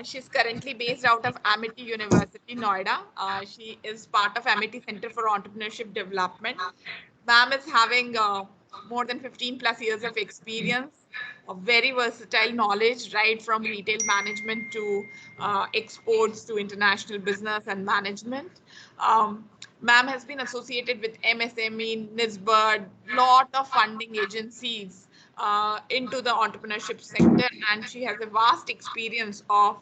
She's currently based out of Amity University, Noida. She is part of Amity Center for Entrepreneurship Development. Ma'am is having more than 15 plus years of experience, a very versatile knowledge, right from retail management to exports to international business and management. Ma'am has been associated with MSME, NISBA, lot of funding agencies into the entrepreneurship sector, and she has a vast experience of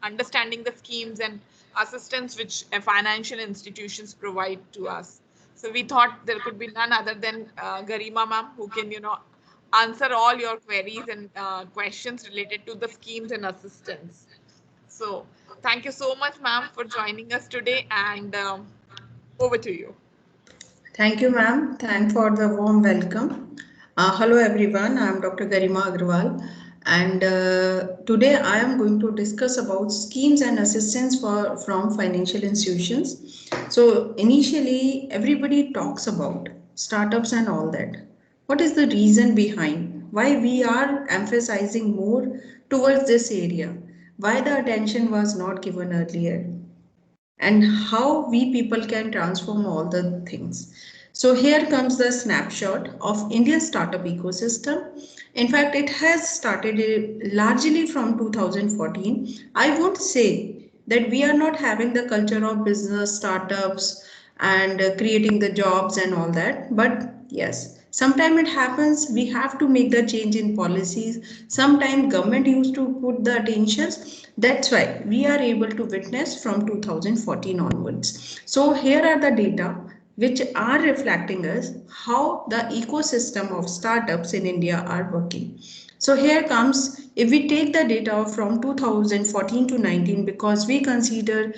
understanding the schemes and assistance which financial institutions provide to us. So we thought there could be none other than Garima ma'am, who can answer all your queries and questions related to the schemes and assistance. So thank you so much, ma'am, for joining us today, and over to you. Thank you, ma'am. Thank for the warm welcome. Hello, everyone. I am Dr. Garima Agrawal, and today I am going to discuss about schemes and assistance for from financial institutions. So initially, everybody talks about startups and all that. What is the reason behind why we are emphasizing more towards this area? Why the attention was not given earlier? And how we people can transform all the things. So here comes the snapshot of Indian startup ecosystem. In fact, it has started largely from 2014. I won't say that we are not having the culture of business startups and creating the jobs and all that, but yes, sometimes it happens we have to make the change in policies. Sometimes government used to put the attentions. That's why we are able to witness from 2014 onwards. So here are the data which are reflecting us how the ecosystem of startups in India are working. So here comes, if we take the data from 2014 to 19, because we consider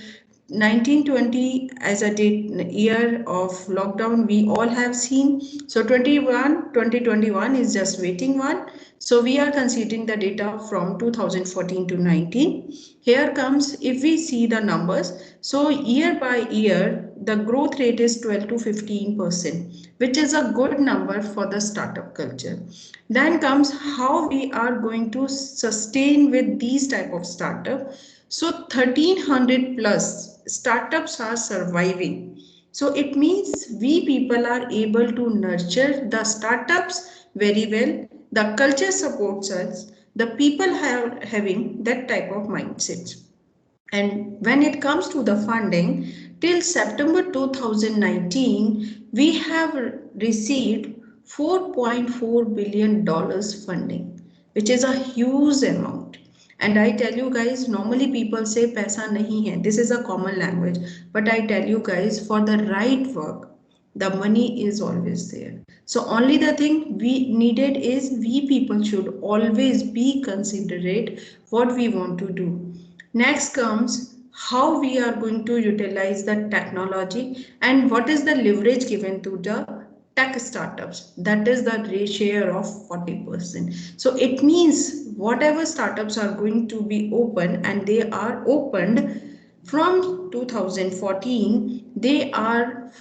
1920 as a year of lockdown, we all have seen. So 2021 is just waiting one. So we are considering the data from 2014 to 19. Here comes, if we see the numbers, so year by year, the growth rate is 12 to 15%, which is a good number for the startup culture. Then comes how we are going to sustain with these type of startup. So 1300 plus startups are surviving. So it means we people are able to nurture the startups very well. The culture supports us. The people have having that type of mindset. And when it comes to the funding, till September 2019, we have received $4.4 billion funding, which is a huge amount. And I tell you guys, normally people say paisa nahi hai. This is a common language. But I tell you guys, for the right work, the money is always there. So only the thing we needed is we people should always be considerate what we want to do. Next comes how we are going to utilize the technology and what is the leverage given to the tech startups. That is the share of 40%. So it means whatever startups are going to be open, and they are opened from 2014, they are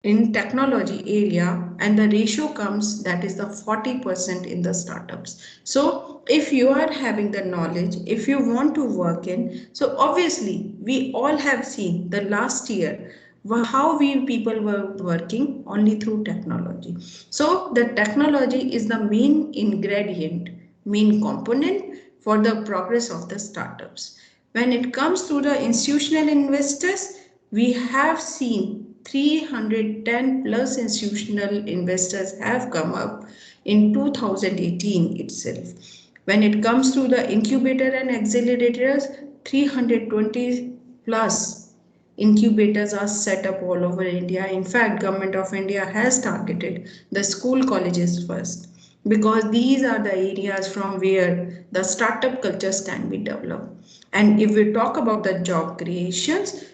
in technology area, and the ratio comes that is the 40% in the startups. So if you are having the knowledge, if you want to work in, so obviously we all have seen the last year how we people were working only through technology. So the technology is the main ingredient, main component for the progress of the startups. When it comes to the institutional investors, we have seen 310 plus institutional investors have come up in 2018 itself. When it comes to the incubator and accelerators, 320 plus incubators are set up all over India. In fact, Government of India has targeted the school colleges first, because these are the areas from where the startup cultures can be developed. And if we talk about the job creations,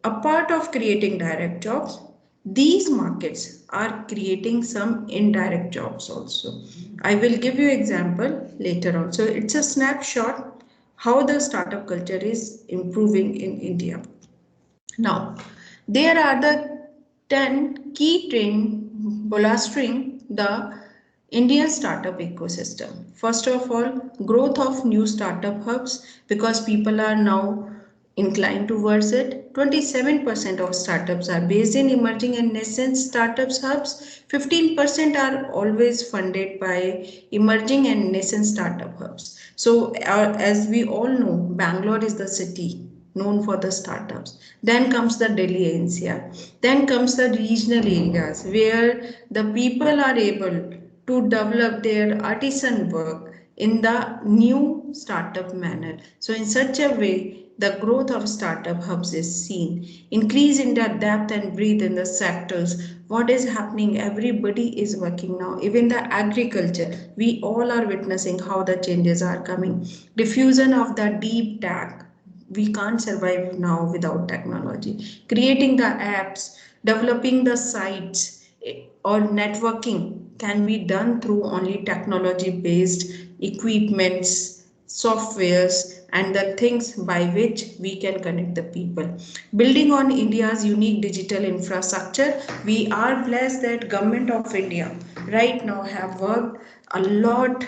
a part of creating direct jobs, these markets are creating some indirect jobs also. I will give you example later on. So it's a snapshot how the startup culture is improving in India. Now, there are the 10 key trend bolstering the Indian startup ecosystem. First of all, growth of new startup hubs because people are now inclined towards it. 27% of startups are based in emerging and nascent startups hubs. 15% are always funded by emerging and nascent startup hubs. So, as we all know, Bangalore is the city known for the startups. Then comes the Delhi NCR. Then comes the regional areas where the people are able to develop their artisan work in the new startup manner. So in such a way, the growth of startup hubs is seen. Increase in the depth and breadth in the sectors. What is happening? Everybody is working now. Even the agriculture, we all are witnessing how the changes are coming. Diffusion of the deep tech, we can't survive now without technology. Creating the apps, developing the sites, or networking can be done through only technology based equipments, softwares, and the things by which we can connect the people. Building on India's unique digital infrastructure, we are blessed that Government of India right now have worked a lot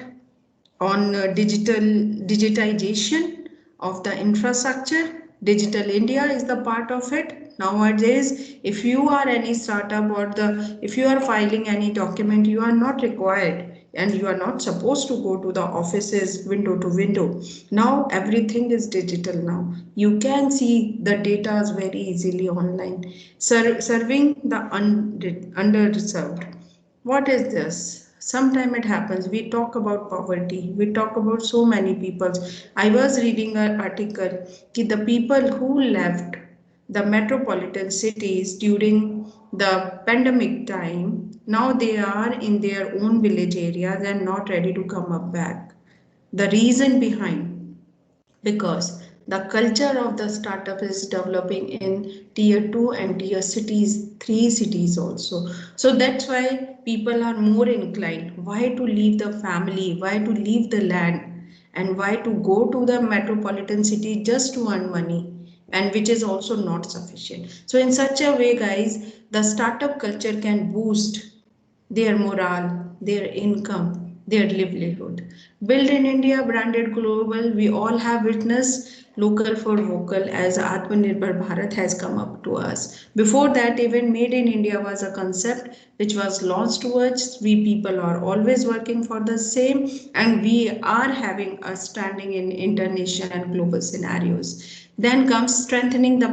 on digitization of the infrastructure. Digital India is the part of it. Nowadays, if you are any startup or if you are filing any document, you are not required and you are not supposed to go to the offices window to window. Now everything is digital now. You can see the data very easily online, serving the underserved. What is this? Sometimes it happens. We talk about poverty. We talk about so many people. I was reading an article that the people who left the metropolitan cities during the pandemic time, now they are in their own village areas and not ready to come up back. The reason behind, because the culture of the startup is developing in tier 2 and tier cities 3 cities also. So that's why people are more inclined why to leave the family, why to leave the land, and why to go to the metropolitan city just to earn money, and which is also not sufficient. So in such a way, guys, the startup culture can boost their morale, their income, their livelihood. Built in India, branded global, we all have witnessed local for vocal as Atmanirbhar Bharat has come up to us. Before that, even Made in India was a concept which was launched towards. We people are always working for the same, and we are having a standing in international and global scenarios. Then comes strengthening the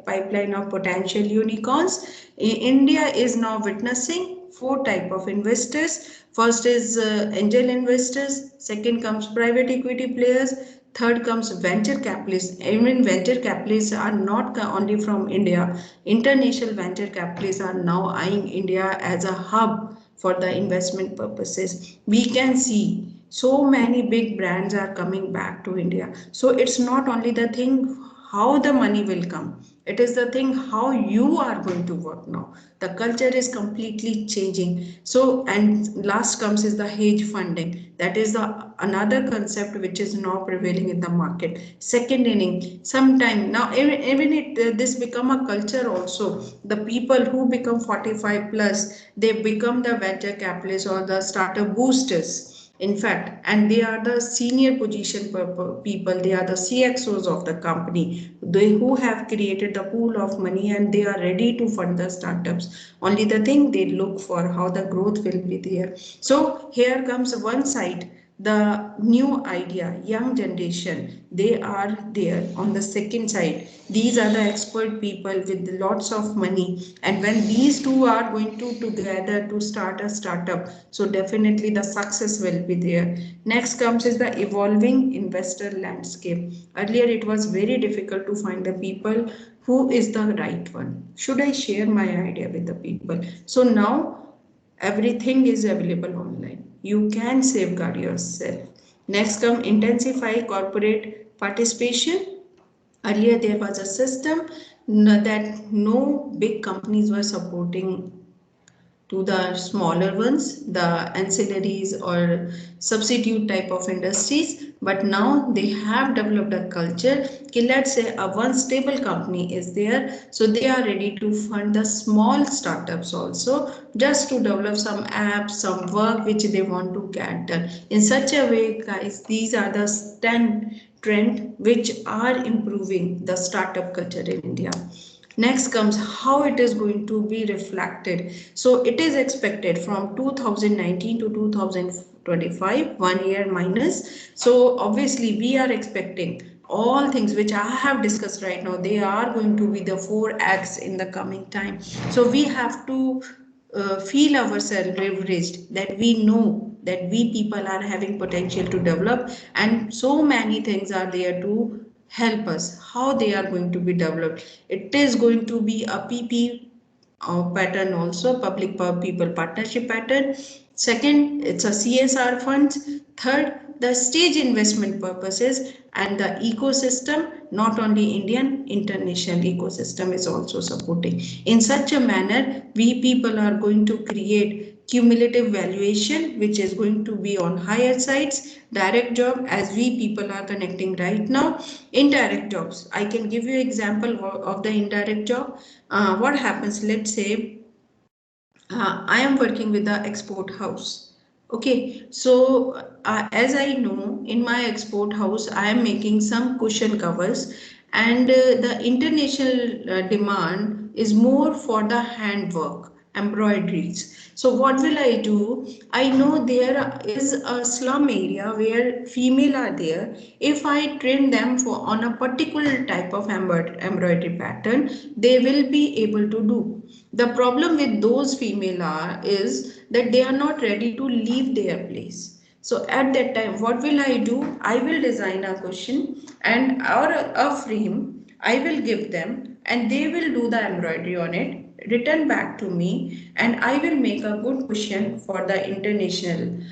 pipeline of potential unicorns. India is now witnessing four type of investors. First is angel investors, second comes private equity players, third comes venture capitalists. Even venture capitalists are not only from India. International venture capitalists are now eyeing India as a hub for the investment purposes. We can see so many big brands are coming back to India. So it's not only the thing how the money will come, it is the thing how you are going to work now. The culture is completely changing. So, and last comes is the hedge funding. That is the another concept which is now prevailing in the market. Second inning, sometime now even it this become a culture also. The people who become 45 plus, they become the venture capitalists or the startup boosters, in fact, and they are the senior position people, they are the CXOs of the company, they who have created the pool of money and they are ready to fund the startups. Only the thing they look for how the growth will be there. So here comes one side, the new idea, young generation, they are there. On the second side, these are the expert people with lots of money, and when these two are going to together to start a startup, so definitely the success will be there. Next comes is the evolving investor landscape. Earlier it was very difficult to find the people who is the right one, should I share my idea with the people. So now everything is available online. You can safeguard yourself. Next come intensify corporate participation. Earlier there was a system that no big companies were supporting to the smaller ones, the ancillaries or substitute type of industries. But now they have developed a culture. Okay, let's say a one stable company is there, so they are ready to fund the small startups also, just to develop some apps, some work which they want to get done. In such a way, guys, these are the trend which are improving the startup culture in India. Next comes how it is going to be reflected. So it is expected from 2019 to 2025, 1 year minus. So obviously we are expecting all things which I have discussed right now, they are going to be the 4x in the coming time. So we have to feel ourselves leveraged, that we know that we people are having potential to develop, and so many things are there to help us how they are going to be developed. It is going to be a PP pattern also, public people partnership pattern. Second, it's a CSR funds. Third, the stage investment purposes, and the ecosystem, not only Indian, international ecosystem is also supporting. In such a manner, we people are going to create cumulative valuation, which is going to be on higher sides. Direct job, as we people are connecting right now. Indirect jobs, I can give you example of the indirect job. What happens, let's say I am working with the export house. Okay, so as I know, in my export house, I am making some cushion covers, and the international demand is more for the handwork, embroideries. So what will I do? I know there is a slum area where female are there. If I train them for on a particular type of embroidery pattern, they will be able to do. The problem with those female are is that they are not ready to leave their place. So at that time, what will I do? I will design a cushion and or a frame. I will give them and they will do the embroidery on it, return back to me, and I will make a good cushion for the international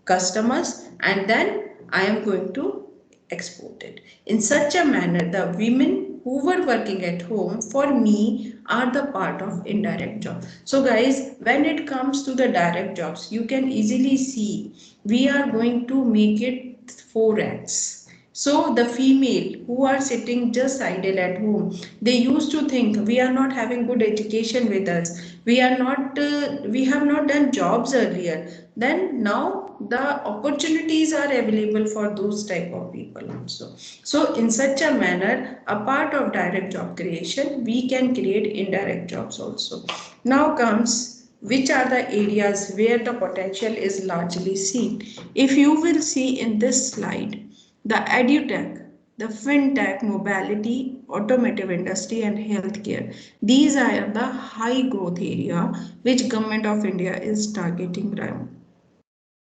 customers, and then I am going to export it. In such a manner, the women who were working at home for me are the part of indirect job. So guys, when it comes to the direct jobs, you can easily see we are going to make it 4x. So the female who are sitting just idle at home, they used to think we are not having good education with us. We have not done jobs earlier. Then now the opportunities are available for those type of people also. So in such a manner, a part of direct job creation, we can create indirect jobs also. Now comes which are the areas where the potential is largely seen. If you will see in this slide, the edutech, the fintech, mobility, automotive industry and healthcare. These are the high growth area which government of India is targeting right.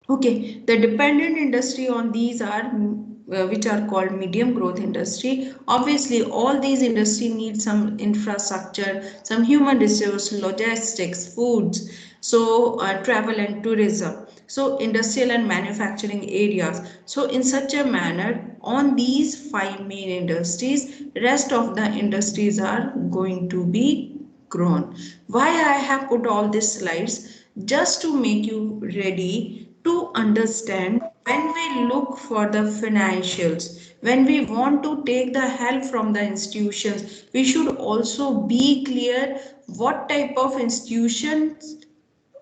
Okay, the dependent industry on these are which are called medium growth industry. Obviously, all these industry need some infrastructure, some human resource, logistics, foods, so travel and tourism. So industrial and manufacturing areas. So in such a manner, on these five main industries, rest of the industries are going to be grown. Why I have put all these slides? Just to make you ready to understand when we look for the financials, when we want to take the help from the institutions, we should also be clear what type of institutions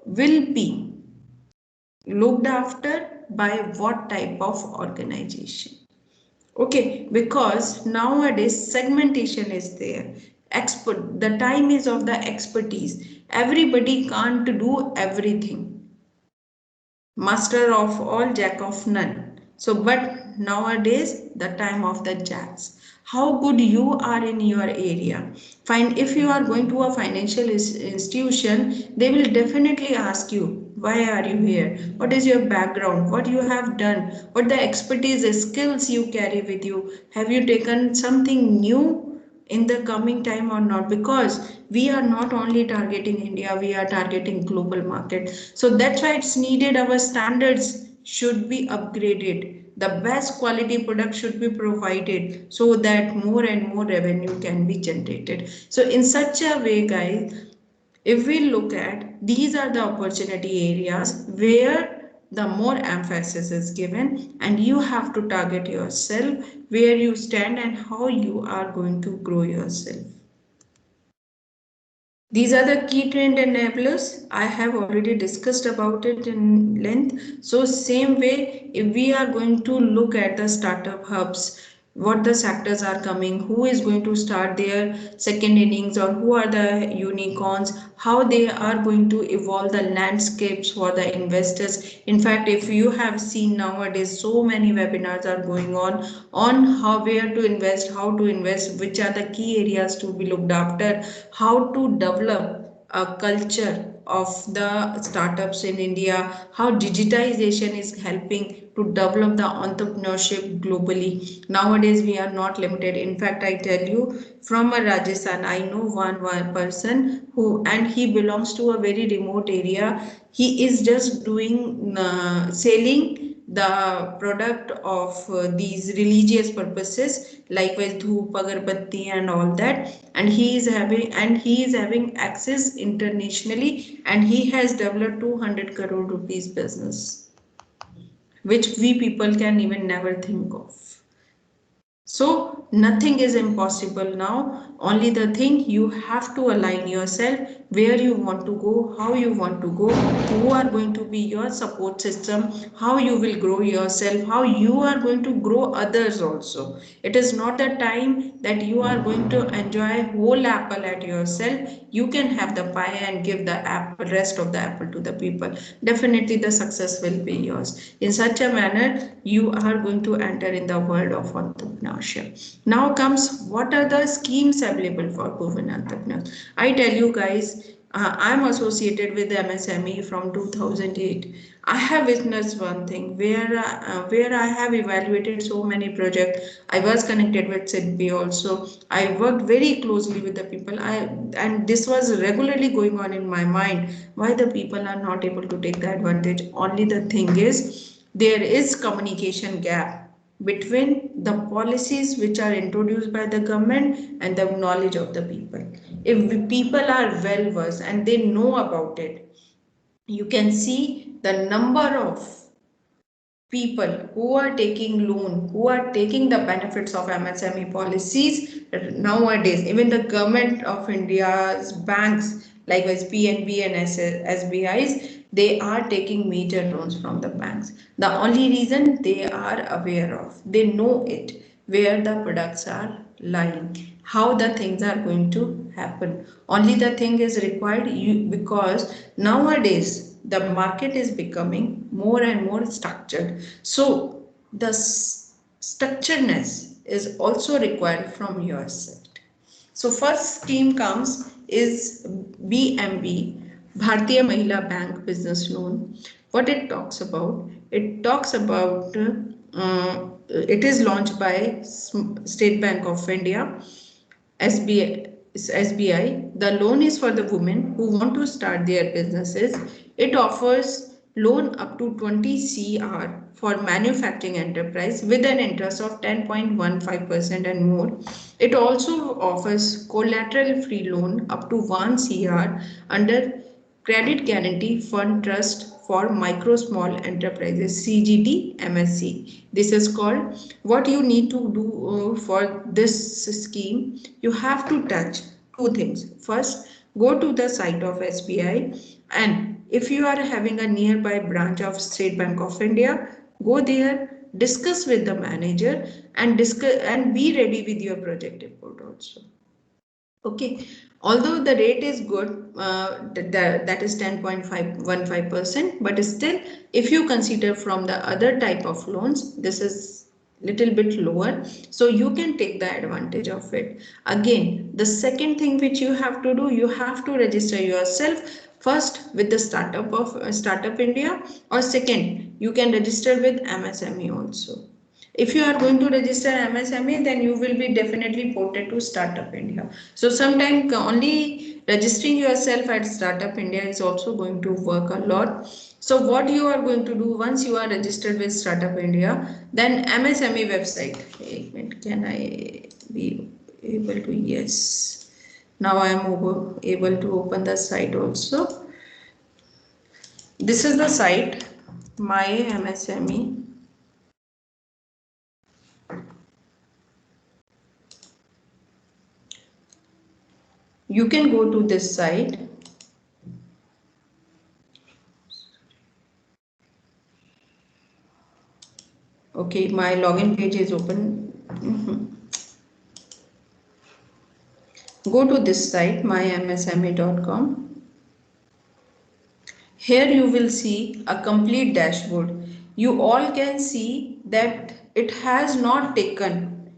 will be looked after by what type of organization. Okay, because nowadays segmentation is there. Expert, the time is of the expertise. Everybody can't do everything. Master of all, jack of none. So, but nowadays, the time of the jacks. How good you are in your area. Find if you are going to a financial institution, they will definitely ask you, why are you here? What is your background? What you have done? What the expertise, skills you carry with you? Have you taken something new in the coming time or not? Because we are not only targeting India, we are targeting global market. So that's why it's needed our standards should be upgraded, the best quality product should be provided so that more and more revenue can be generated. So in such a way, guys, if we look at, these are the opportunity areas where the more emphasis is given, and you have to target yourself where you stand and how you are going to grow yourself. These are the key trend enablers. I have already discussed about it in length. So same way, if we are going to look at the startup hubs, what the sectors are coming, who is going to start their second innings, or who are the unicorns, how they are going to evolve the landscapes for the investors. In fact, if you have seen nowadays, so many webinars are going on how, where to invest, how to invest, which are the key areas to be looked after, how to develop a culture of the startups in India, how digitization is helping to develop the entrepreneurship globally. Nowadays, we are not limited. In fact, I tell you, from Rajasthan, I know one person who, and he belongs to a very remote area. He is just doing selling the product of these religious purposes, likewise dhoop, agarbatti and all that, and he is having access internationally, and he has developed 200 crore rupees business, which we people can even never think of. So nothing is impossible now. Only the thing, you have to align yourself where you want to go, how you want to go, who are going to be your support system, how you will grow yourself, how you are going to grow others also. It is not the time that you are going to enjoy whole apple at yourself. You can have the pie and give the apple, rest of the apple to the people. Definitely the success will be yours. In such a manner, you are going to enter in the world of entrepreneurship. Now comes, what are the schemes available for women entrepreneurs? I tell you guys, I'm associated with MSME from 2008. I have witnessed one thing where I have evaluated so many projects. I was connected with SIDBI also. I worked very closely with the people. And this was regularly going on in my mind. Why the people are not able to take the advantage? Only the thing is, there is communication gap between the policies which are introduced by the government and the knowledge of the people. If people are well versed and they know about it, you can see the number of people who are taking loan, who are taking the benefits of MSME policies nowadays. Even the government of India's banks, like PNB and SBIs, they are taking major loans from the banks. The only reason, they are aware of, they know it, where the products are lying, how the things are going to happen. Only the thing is required, because nowadays the market is becoming more and more structured. So the structuredness is also required from your side. So first scheme comes is BMB, Bhartiya Mahila Bank Business Loan. What it talks about? It talks about it is launched by State Bank of India, SBI. The loan is for the women who want to start their businesses. It offers loan up to 20 CR for manufacturing enterprise with an interest of 10.15% and more. It also offers collateral free loan up to 1 CR under Credit Guarantee Fund Trust for Micro Small Enterprises, CGT MSC. This is called. What you need to do for this scheme, you have to touch two things. First, go to the site of SBI, and if you are having a nearby branch of State Bank of India, go there, discuss with the manager, and discuss and be ready with your project report also. Okay, although the rate is good, that is 10.515%, but still, if you consider from the other type of loans, this is little bit lower, so you can take the advantage of it. Again, the second thing which you have to do, you have to register yourself first with the Startup India, or second, you can register with MSME also. If you are going to register MSME, then you will be definitely ported to Startup India. So sometimes only registering yourself at Startup India is also going to work a lot. So what you are going to do once you are registered with Startup India, then MSME website. Wait, can I be able to? Yes. Now I am able to open the site also. This is the site, My MSME. You can go to this site. Okay, my login page is open. Go to this site, mymsme.com. Here you will see a complete dashboard. You all can see that it has not taken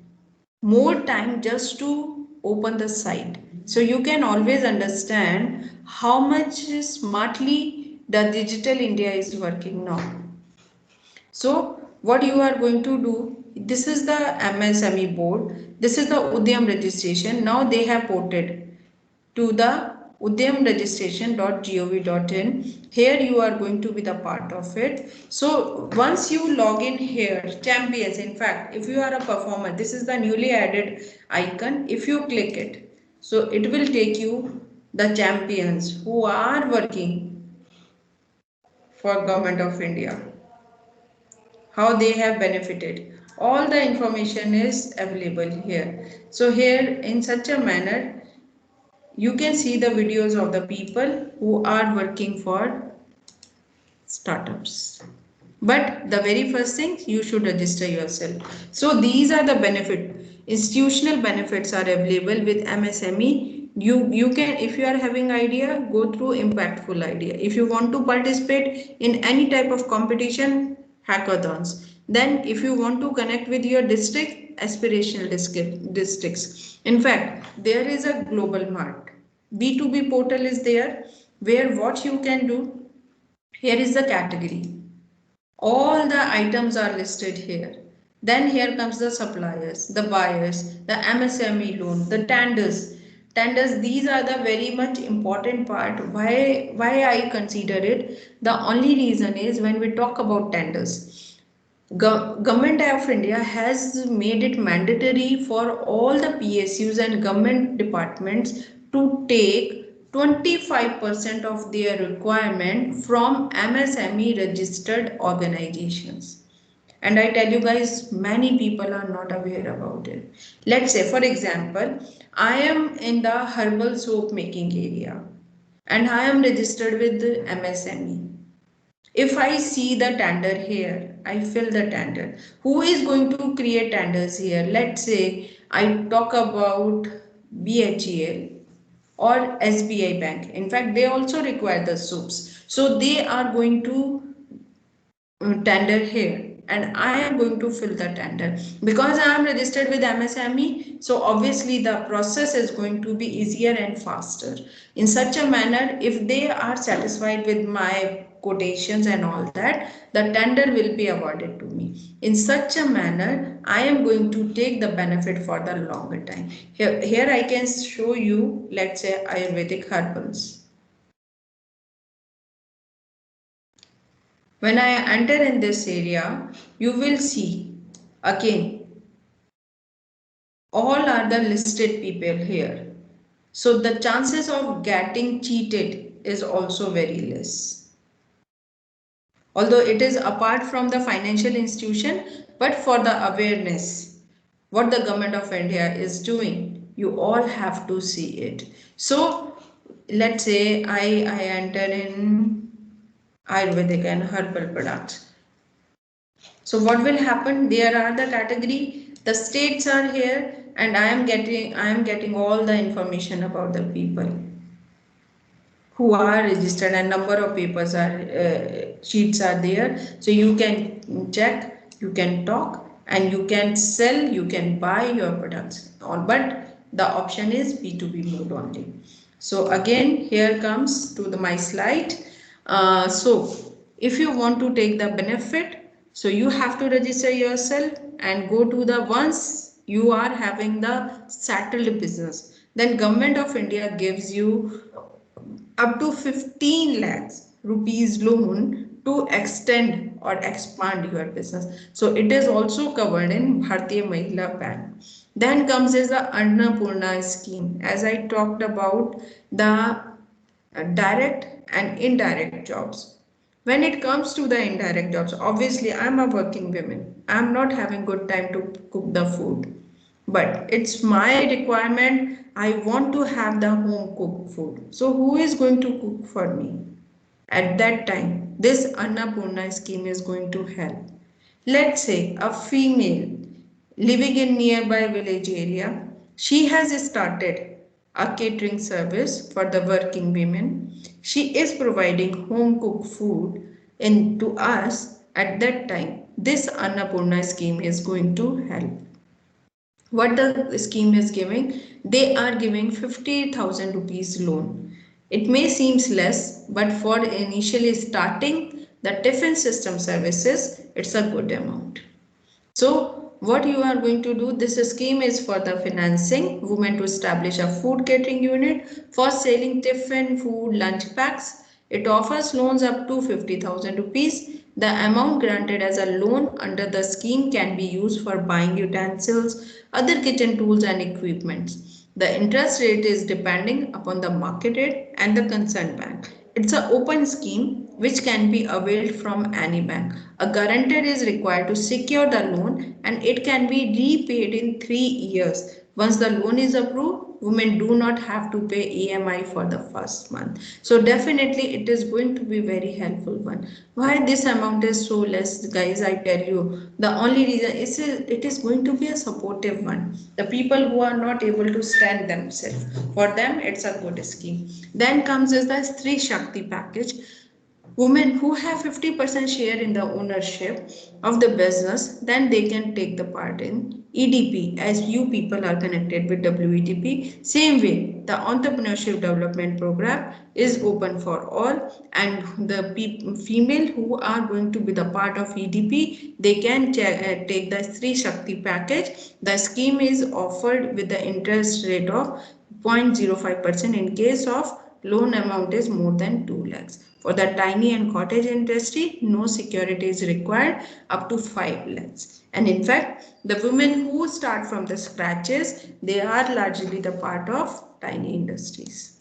more time just to open the site. So you can always understand how much smartly the Digital India is working now. So what you are going to do, this is the MSME board, this is the Udyam registration. Now they have ported to the udyamregistration.gov.in. Here you are going to be the part of it. So once you log in here, champions, in fact, if you are a performer, this is the newly added icon. If you click it, so it will take you the champions who are working for Government of India, how they have benefited. All the information is available here. So here in such a manner, you can see the videos of the people who are working for startups. But the very first thing, you should register yourself. So these are the benefit. Institutional benefits are available with MSME. You can, if you are having idea, go through impactful idea. If you want to participate in any type of competition, hackathons. Then if you want to connect with your district, aspirational districts. In fact, there is a global mart. B2B portal is there where what you can do, here is the category. All the items are listed here. Then here comes the suppliers, the buyers, the MSME loan, the tenders. Tenders, these are the very much important part. Why I consider it? The only reason is when we talk about tenders. Government of India has made it mandatory for all the PSUs and government departments to take 25% of their requirement from MSME registered organizations. And I tell you guys, many people are not aware about it. Let's say, for example, I am in the herbal soap making area and I am registered with the MSME. If I see the tender here, I fill the tender. Who is going to create tenders here? Let's say I talk about BHEL or SBI Bank. In fact, they also require the soaps. So they are going to tender here and I am going to fill the tender. Because I am registered with MSME, so obviously the process is going to be easier and faster. In such a manner, if they are satisfied with my quotations and all that, the tender will be awarded to me. In such a manner, I am going to take the benefit for the longer time. Here I can show you, let's say, Ayurvedic herbals. When I enter in this area, you will see again, all are the listed people here. So the chances of getting cheated is also very less. Although it is apart from the financial institution, but for the awareness, what the Government of India is doing, you all have to see it. So let's say I enter in Ayurvedic and herbal products. So what will happen? There are the category, the states are here, and I am getting all the information about the people who are registered, and number of papers are sheets are there. So you can check, you can talk, and you can sell, you can buy your products. But the option is B2B mode only. So again, here comes to my slide. So if you want to take the benefit, so you have to register yourself and go to the, once you are having the settled business, then Government of India gives you up to 15 lakhs rupees loan to extend or expand your business. So it is also covered in Bharatiya Mahila Bank. Then comes is the Annapurna scheme. As I talked about the direct and indirect jobs. When it comes to the indirect jobs, obviously I'm a working woman. I'm not having good time to cook the food. But it's my requirement. I want to have the home cooked food. So who is going to cook for me? At that time, this Annapurna scheme is going to help. Let's say a female living in nearby village area, she has started a catering service for the working women. She is providing home cooked food in to us at that time. This Annapurna scheme is going to help. What the scheme is giving? They are giving 50,000 rupees loan. It may seem less, but for initially starting the tiffin system services, it's a good amount. So what you are going to do, this scheme is for the financing women to establish a food catering unit for selling tiffin, food, lunch packs. It offers loans up to 50,000 rupees. The amount granted as a loan under the scheme can be used for buying utensils, other kitchen tools and equipments. The interest rate is depending upon the market rate and the concerned bank. It's an open scheme which can be availed from any bank. A guarantor is required to secure the loan and it can be repaid in 3 years. Once the loan is approved, women do not have to pay EMI for the first month. So definitely it is going to be very helpful one. Why this amount is so less, guys? I tell you, the only reason is it is going to be a supportive one. The people who are not able to stand themselves, for them it's a good scheme. Then comes is the Stree Shakti package. Women who have 50% share in the ownership of the business, then they can take the part in EDP as you people are connected with WEDP. Same way, the entrepreneurship development program is open for all, and the female who are going to be the part of EDP, they can take the Stree Shakti package. The scheme is offered with the interest rate of 0.05% in case of loan amount is more than 2 lakhs. For the tiny and cottage industry, no security is required up to 5 lakhs. And in fact, the women who start from the scratches, they are largely the part of tiny industries.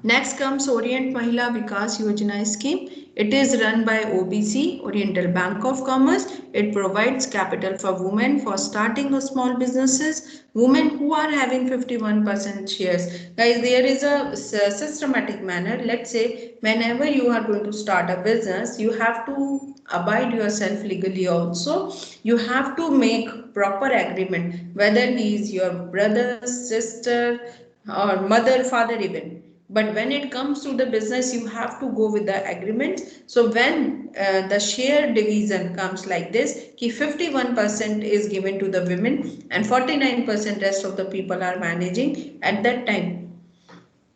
Next comes Orient Mahila Vikas Yojana scheme. It is run by OBC, Oriental Bank of Commerce. It provides capital for women for starting of small businesses. Women who are having 51% shares. Guys, there is a systematic manner. Let's say whenever you are going to start a business, you have to abide yourself legally also. You have to make proper agreement, whether he is your brother, sister, or mother, father even. But when it comes to the business, you have to go with the agreement. So when the share division comes like this, 51% is given to the women and 49% rest of the people are managing, at that time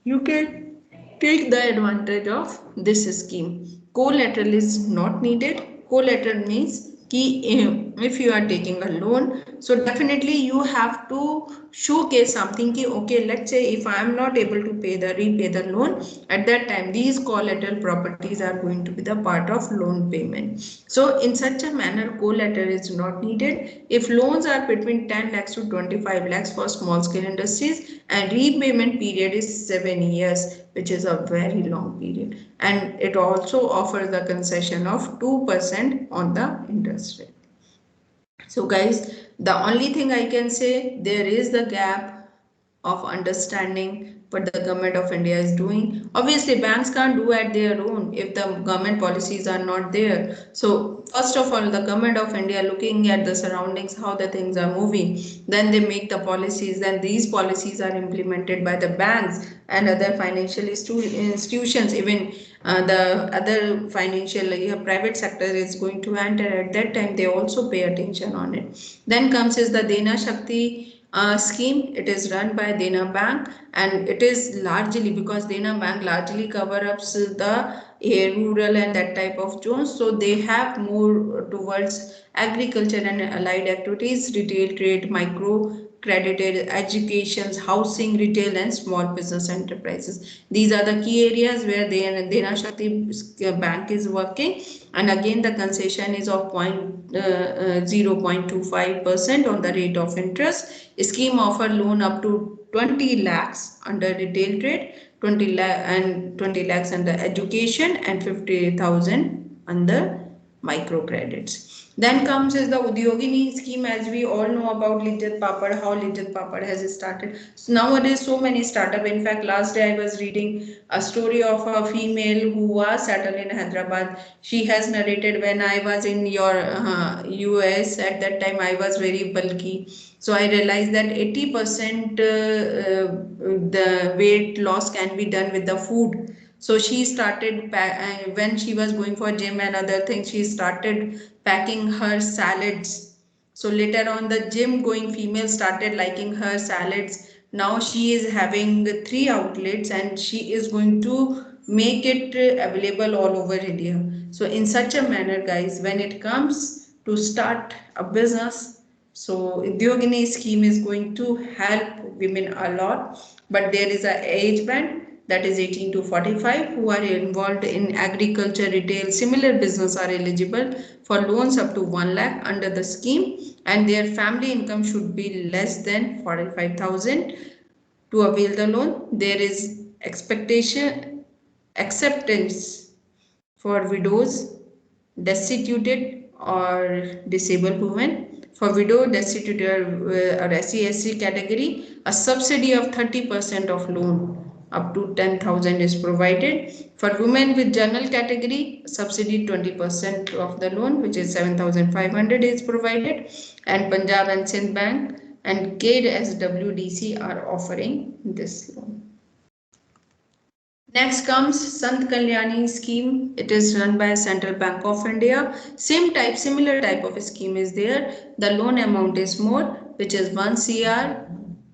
you can take the advantage of this scheme. Collateral is not needed. Collateral means if you are taking a loan, so definitely you have to showcase something ki, okay, let's say if I am not able to repay the loan, at that time these collateral properties are going to be the part of loan payment. So in such a manner, collateral is not needed. If loans are between 10 lakhs to 25 lakhs for small scale industries, and repayment period is 7 years, which is a very long period, and it also offers the concession of 2% on the interest rate. So guys, the only thing I can say, there is the gap of understanding what the government of India is doing. Obviously, banks can't do at their own if the government policies are not there. So first of all, the government of India looking at the surroundings, how the things are moving, then they make the policies, then these policies are implemented by the banks and other financial institutions. Even the other financial private sector is going to enter, at that time they also pay attention on it. Then comes is the Dena Shakti scheme. It is run by Dena Bank, and it is largely because Dena Bank largely cover up the rural and that type of zones, so they have more towards agriculture and allied activities, retail trade, micro credited, education, housing, retail, and small business enterprises. These are the key areas where Dena Shakti Bank is working. And again, the concession is of 0.25% on the rate of interest. Scheme offer loan up to 20 lakhs under retail trade, 20 lakhs under education, and 50,000 under microcredits. Then comes is the Udyogini scheme. As we all know about Lijjat Papad, how Lijjat Papad has started. So nowadays, so many startup. In fact, last day I was reading a story of a female who was settled in Hyderabad. She has narrated, when I was in your US at that time, I was very bulky. So I realized that 80% the weight loss can be done with the food. So she started, when she was going for gym and other things, she started packing her salads. So later on, the gym going female started liking her salads. Now she is having 3 outlets and she is going to make it available all over India. So in such a manner, guys, when it comes to start a business, so Udyogini scheme is going to help women a lot, but there is a age band, that is 18 to 45, who are involved in agriculture, retail, similar business are eligible for loans up to 1 lakh under the scheme, and their family income should be less than 45,000 to avail the loan. There is acceptance for widows, destituted or disabled women. For widow, destituted or SC category, a subsidy of 30% of loan up to 10,000 is provided. For women with general category, subsidy 20% of the loan, which is 7,500 is provided. And Punjab and Sindh Bank and KSWDC are offering this loan. Next comes Sant Kalyani scheme. It is run by Central Bank of India. Similar type of scheme is there. The loan amount is more, which is 1 CR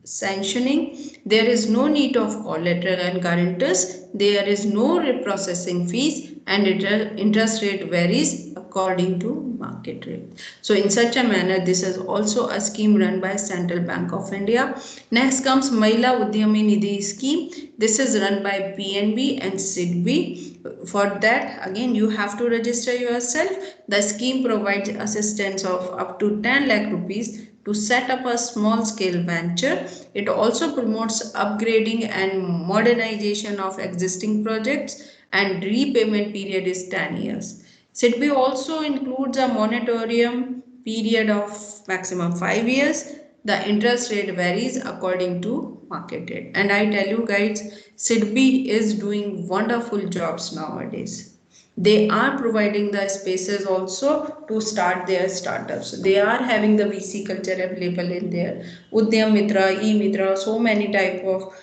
sanctioning. There is no need of collateral and guarantors. There is no reprocessing fees, and interest rate varies according to market rate. So in such a manner, this is also a scheme run by Central Bank of India. Next comes Mahila Udyami Nidhi scheme. This is run by PNB and SIDBI. For that, again, you have to register yourself. The scheme provides assistance of up to 10 lakh rupees to set up a small scale venture. It also promotes upgrading and modernization of existing projects, and repayment period is 10 years. SIDBI also includes a moratorium period of maximum 5 years. The interest rate varies according to market rate. And I tell you guys, SIDBI is doing wonderful jobs nowadays. They are providing the spaces also to start their startups. They are having the VC culture available in there. Udyam Mitra, E-Mitra, so many type of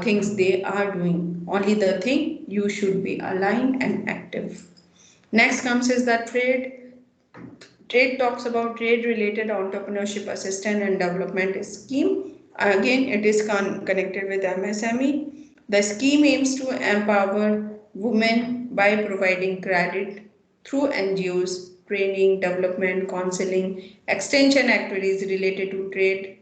things they are doing. Only the thing, you should be aligned and active. Next comes is the trade. Trade talks about trade related entrepreneurship assistance and development scheme. Again, it is connected with MSME. The scheme aims to empower women by providing credit through NGOs, training, development, counseling, extension activities related to trade,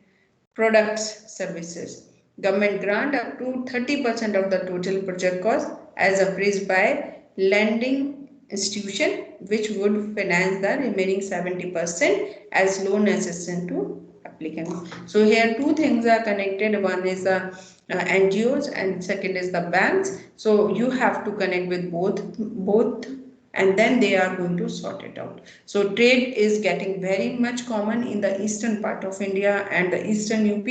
products, services. Government grant up to 30% of the total project cost as appraised by lending institution, which would finance the remaining 70% as loan assistance to applicants. So here 2 things are connected. One is the NGOs and second is the banks. So you have to connect with both and then they are going to sort it out. So trade is getting very much common in the eastern part of India and the eastern UP,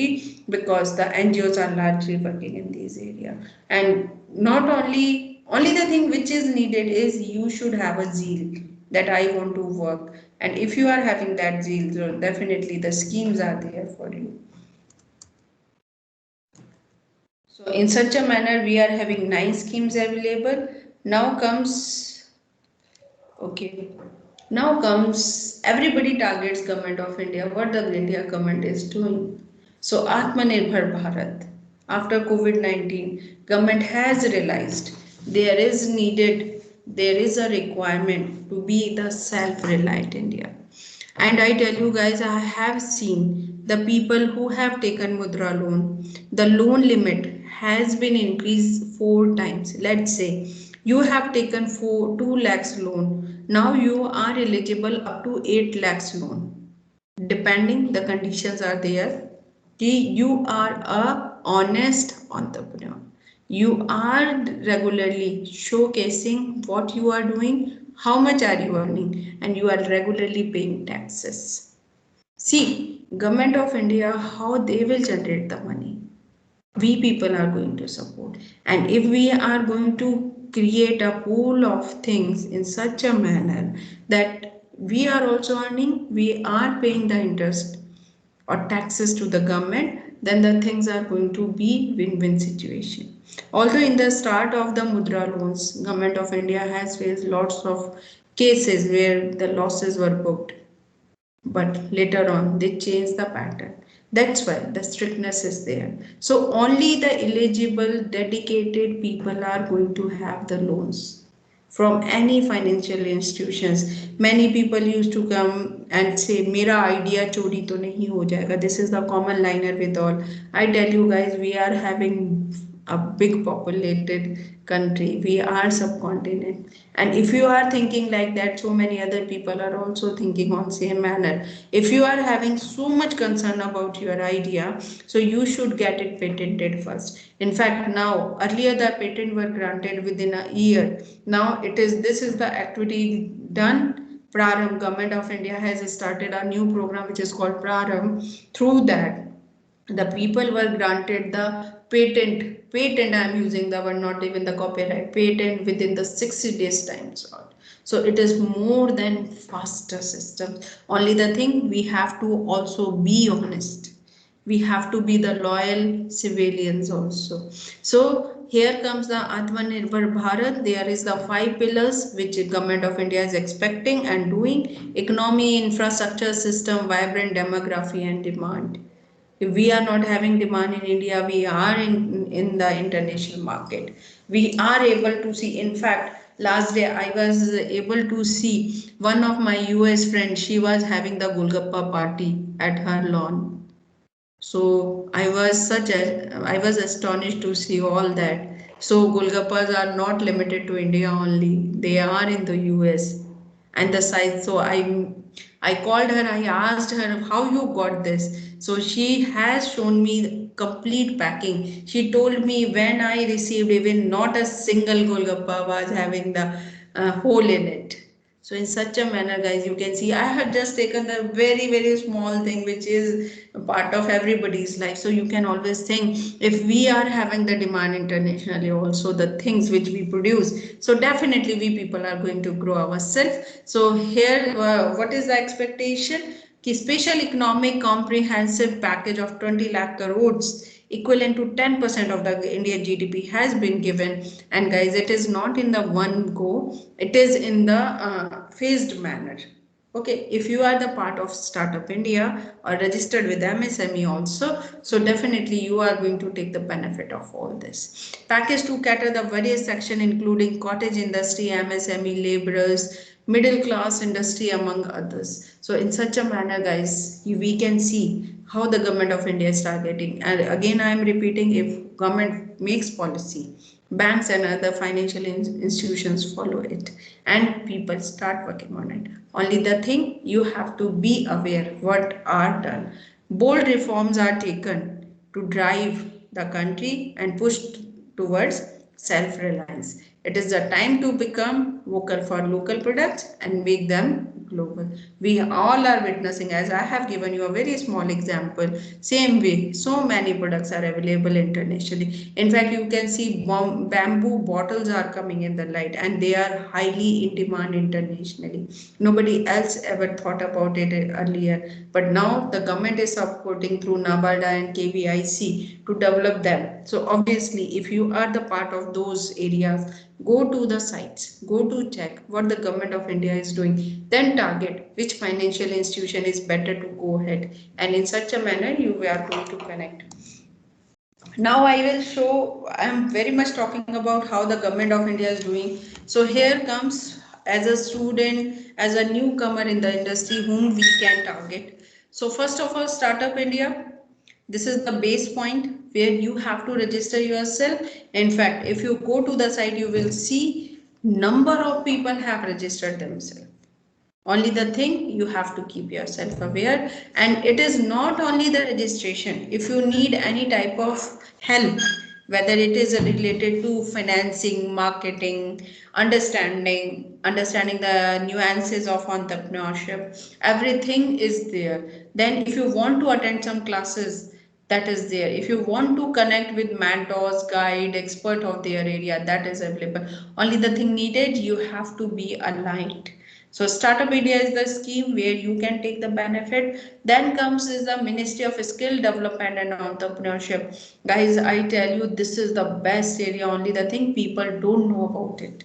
because the NGOs are largely working in these areas. And not only the thing which is needed is you should have a zeal that I want to work. And if you are having that zeal, so definitely the schemes are there for you. So in such a manner, we are having 9 schemes available. Now comes everybody targets Government of India, what the India government is doing. So Atmanirbhar Bharat, after COVID-19, government has realized there is a requirement to be the self-reliant India. And I tell you guys, I have seen the people who have taken Mudra loan, the loan limit has been increased 4 times. Let's say you have taken 2 lakhs loan. Now you are eligible up to 8 lakhs loan. Depending the conditions are there. You are a honest entrepreneur. You are regularly showcasing what you are doing, how much are you earning, and you are regularly paying taxes. See, Government of India, how they will generate the money. We people are going to support. And if we are going to create a pool of things in such a manner that we are also earning, we are paying the interest or taxes to the government, then the things are going to be win-win situation. Although in the start of the Mudra loans, Government of India has faced lots of cases where the losses were booked, but later on they changed the pattern. That's why the strictness is there. So only the eligible, dedicated people are going to have the loans from any financial institutions. Many people used to come and say, "Mera idea chori to nahi ho jayega." This is the common liner with all. I tell you guys, we are having a big populated country. We are subcontinent. And if you are thinking like that, so many other people are also thinking on same manner. If you are having so much concern about your idea, so you should get it patented first. In fact, now earlier the patent were granted within a year. Now this is the activity done. Prarambh, Government of India has started a new program which is called Prarambh. Through that, the people were granted the patent. I am using the word, not even the copyright, patent within the 60 days time slot. So it is more than faster system. Only the thing, we have to also be honest, we have to be the loyal civilians also. So here comes the Atmanirbhar Bharat. There is the 5 pillars which Government of India is expecting and doing: economy, infrastructure, system, vibrant demography, and demand. If we are not having demand in India, we are in the international market. We are able to see, in fact, last day I was able to see one of my US friends, she was having the Golgappa party at her lawn. So I was astonished to see all that. So Golgappas are not limited to India only. They are in the US and the size. So I called her, I asked her how you got this. So she has shown me complete packing. She told me when I received, even not a single Golgappa was having the hole in it. So in such a manner, guys, you can see I have just taken the very small thing which is a part of everybody's life. So you can always think, if we are having the demand internationally, also the things which we produce, so definitely we people are going to grow ourselves. So here, what is the expectation? Special economic comprehensive package of 20 lakh crores equivalent to 10% of the Indian GDP has been given. And guys, it is not in the one go, it is in the phased manner. Okay, if you are the part of Startup India or registered with MSME also, so definitely you are going to take the benefit of all this. Package to cater the various section including cottage industry, MSME, laborers, middle class industry, among others. So in such a manner, guys, we can see how the Government of India is targeting. And again, I am repeating, if government makes policy, banks and other financial institutions follow it, and people start working on it. Only the thing, you have to be aware what are done. Bold reforms are taken to drive the country and push towards self-reliance. It is the time to become vocal for local products and make them global. We all are witnessing, as I have given you a very small example, same way, so many products are available internationally. In fact, you can see bamboo bottles are coming in the light and they are highly in demand internationally. Nobody else ever thought about it earlier, but now the government is supporting through NABARDA and KVIC to develop them. So obviously, if you are the part of those areas, go to the sites, go to check what the Government of India is doing, then target which financial institution is better to go ahead, and in such a manner you are going to connect. Now I will show, I am very much talking about how the Government of India is doing. So here comes as a student, as a newcomer in the industry whom we can target. So first of all, Startup India, this is the base point where you have to register yourself. In fact, if you go to the site, you will see number of people have registered themselves. Only the thing, you have to keep yourself aware, and it is not only the registration. If you need any type of help, whether it is related to financing, marketing, understanding the nuances of entrepreneurship, everything is there. Then if you want to attend some classes, that is there. If you want to connect with mentors, guide, expert of their area, that is available. Only the thing needed, you have to be aligned. So Startup India is the scheme where you can take the benefit. Then comes is the Ministry of Skill Development and Entrepreneurship. Guys, I tell you, this is the best area. Only the thing, people don't know about it.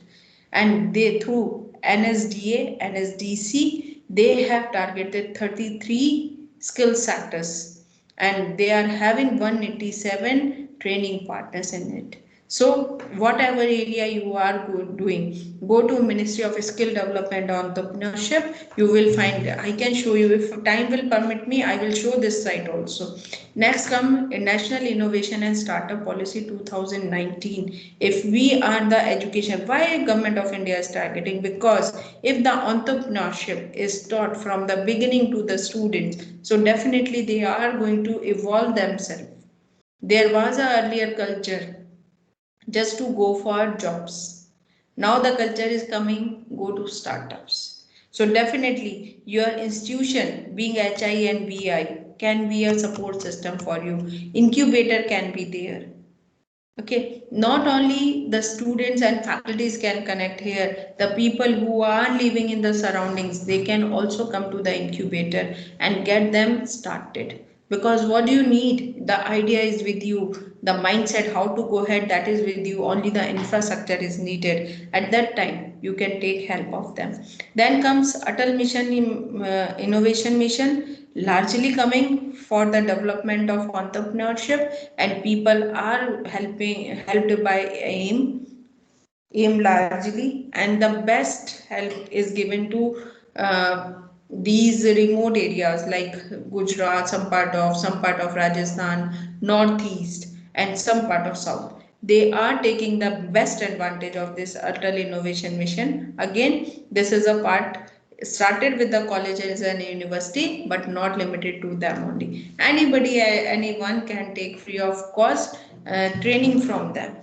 And they, through NSDA, NSDC, they have targeted 33 skill sectors, and they are having 187 training partners in it. So whatever area you are doing, go to Ministry of Skill Development or Entrepreneurship. You will find, I can show you, if time will permit me, I will show this site also. Next come National Innovation and Startup Policy 2019. If we are the education, why Government of India is targeting? Because if the entrepreneurship is taught from the beginning to the students, so definitely they are going to evolve themselves. There was a earlier culture just to go for jobs. Now the culture is coming, go to startups. So definitely your institution being HI and BI can be a support system for you. Incubator can be there. Okay, not only the students and faculties can connect here, the people who are living in the surroundings, they can also come to the incubator and get them started. Because what do you need? The idea is with you, the mindset, how to go ahead, that is with you, only the infrastructure is needed. At that time, you can take help of them. Then comes Atal Mission Innovation Mission, largely coming for the development of entrepreneurship, and people are helped by AIM largely, and the best help is given to these remote areas like Gujarat, some part of Rajasthan, Northeast, and some part of South. They are taking the best advantage of this Atal Innovation Mission. Again, this is a part started with the colleges and university, but not limited to them only. Anybody, anyone can take free of cost training from them.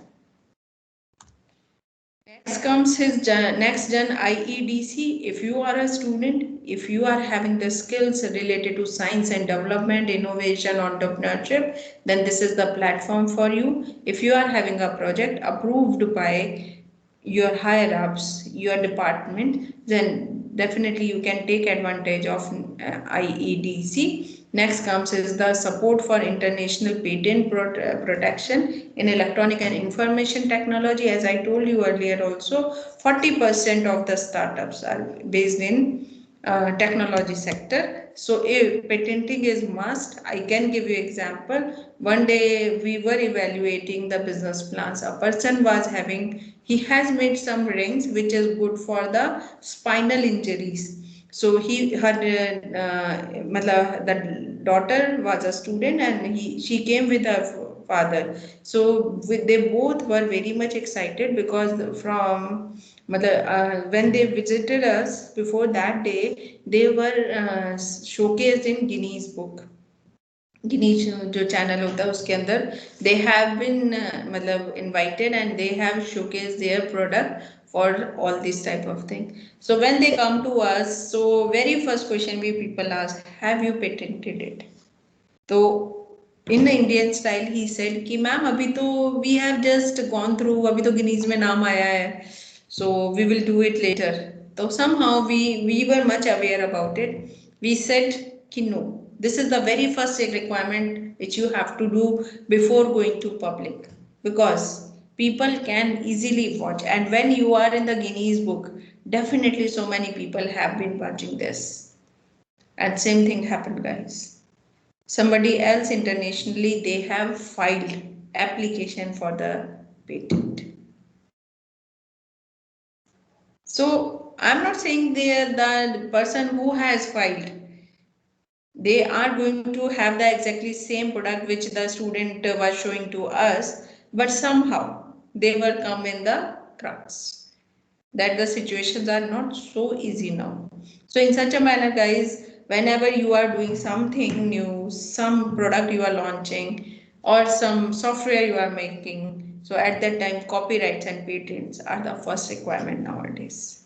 Next comes his next gen IEDC. If you are a student, if you are having the skills related to science and development, innovation, entrepreneurship, then this is the platform for you. If you are having a project approved by your higher ups, your department, then definitely you can take advantage of IEDC. Next comes is the support for international patent protection in electronic and information technology. As I told you earlier also, 40% of the startups are based in technology sector. So if patenting is must, I can give you example. One day we were evaluating the business plans. A person was having, he has made some rings which is good for the spinal injuries. So the daughter was a student, and she came with her father. So they both were very much excited because from when they visited us before that day, they were showcased in Guinness book. Guinness जो channel होता है उसके अंदर they have been मतलब invited, and they have showcased their product for all this type of thing. So when they come to us, so very first question we people ask, have you patented it? So in the Indian style he said कि ma'am अभी तो we have just gone through, अभी तो Guinness में नाम आया है, so we will do it later. So somehow we were much aware about it. We said कि no, this is the very first requirement which you have to do before going to public, because people can easily watch, and when you are in the Guinness book, definitely so many people have been watching this, and same thing happened, guys. Somebody else internationally, they have filed application for the patent. So I'm not saying the person who has filed, they are going to have the exactly same product which the student was showing to us, but somehow they will come in the crux that the situations are not so easy now. So in such a manner, guys, whenever you are doing something new, some product you are launching or some software you are making, so at that time copyrights and patents are the first requirement nowadays.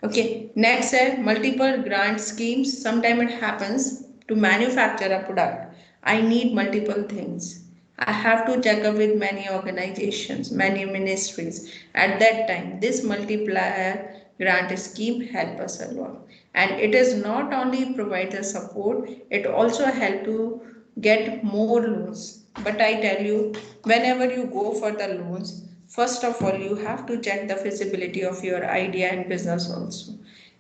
Okay, next multiple grant schemes. Sometimes it happens to manufacture a product. I need multiple things. I have to check up with many organizations, many ministries. At that time, this multiplier grant scheme help us a lot. And it is not only provide the support, it also help to get more loans. But I tell you, whenever you go for the loans, first of all, you have to check the feasibility of your idea and business also.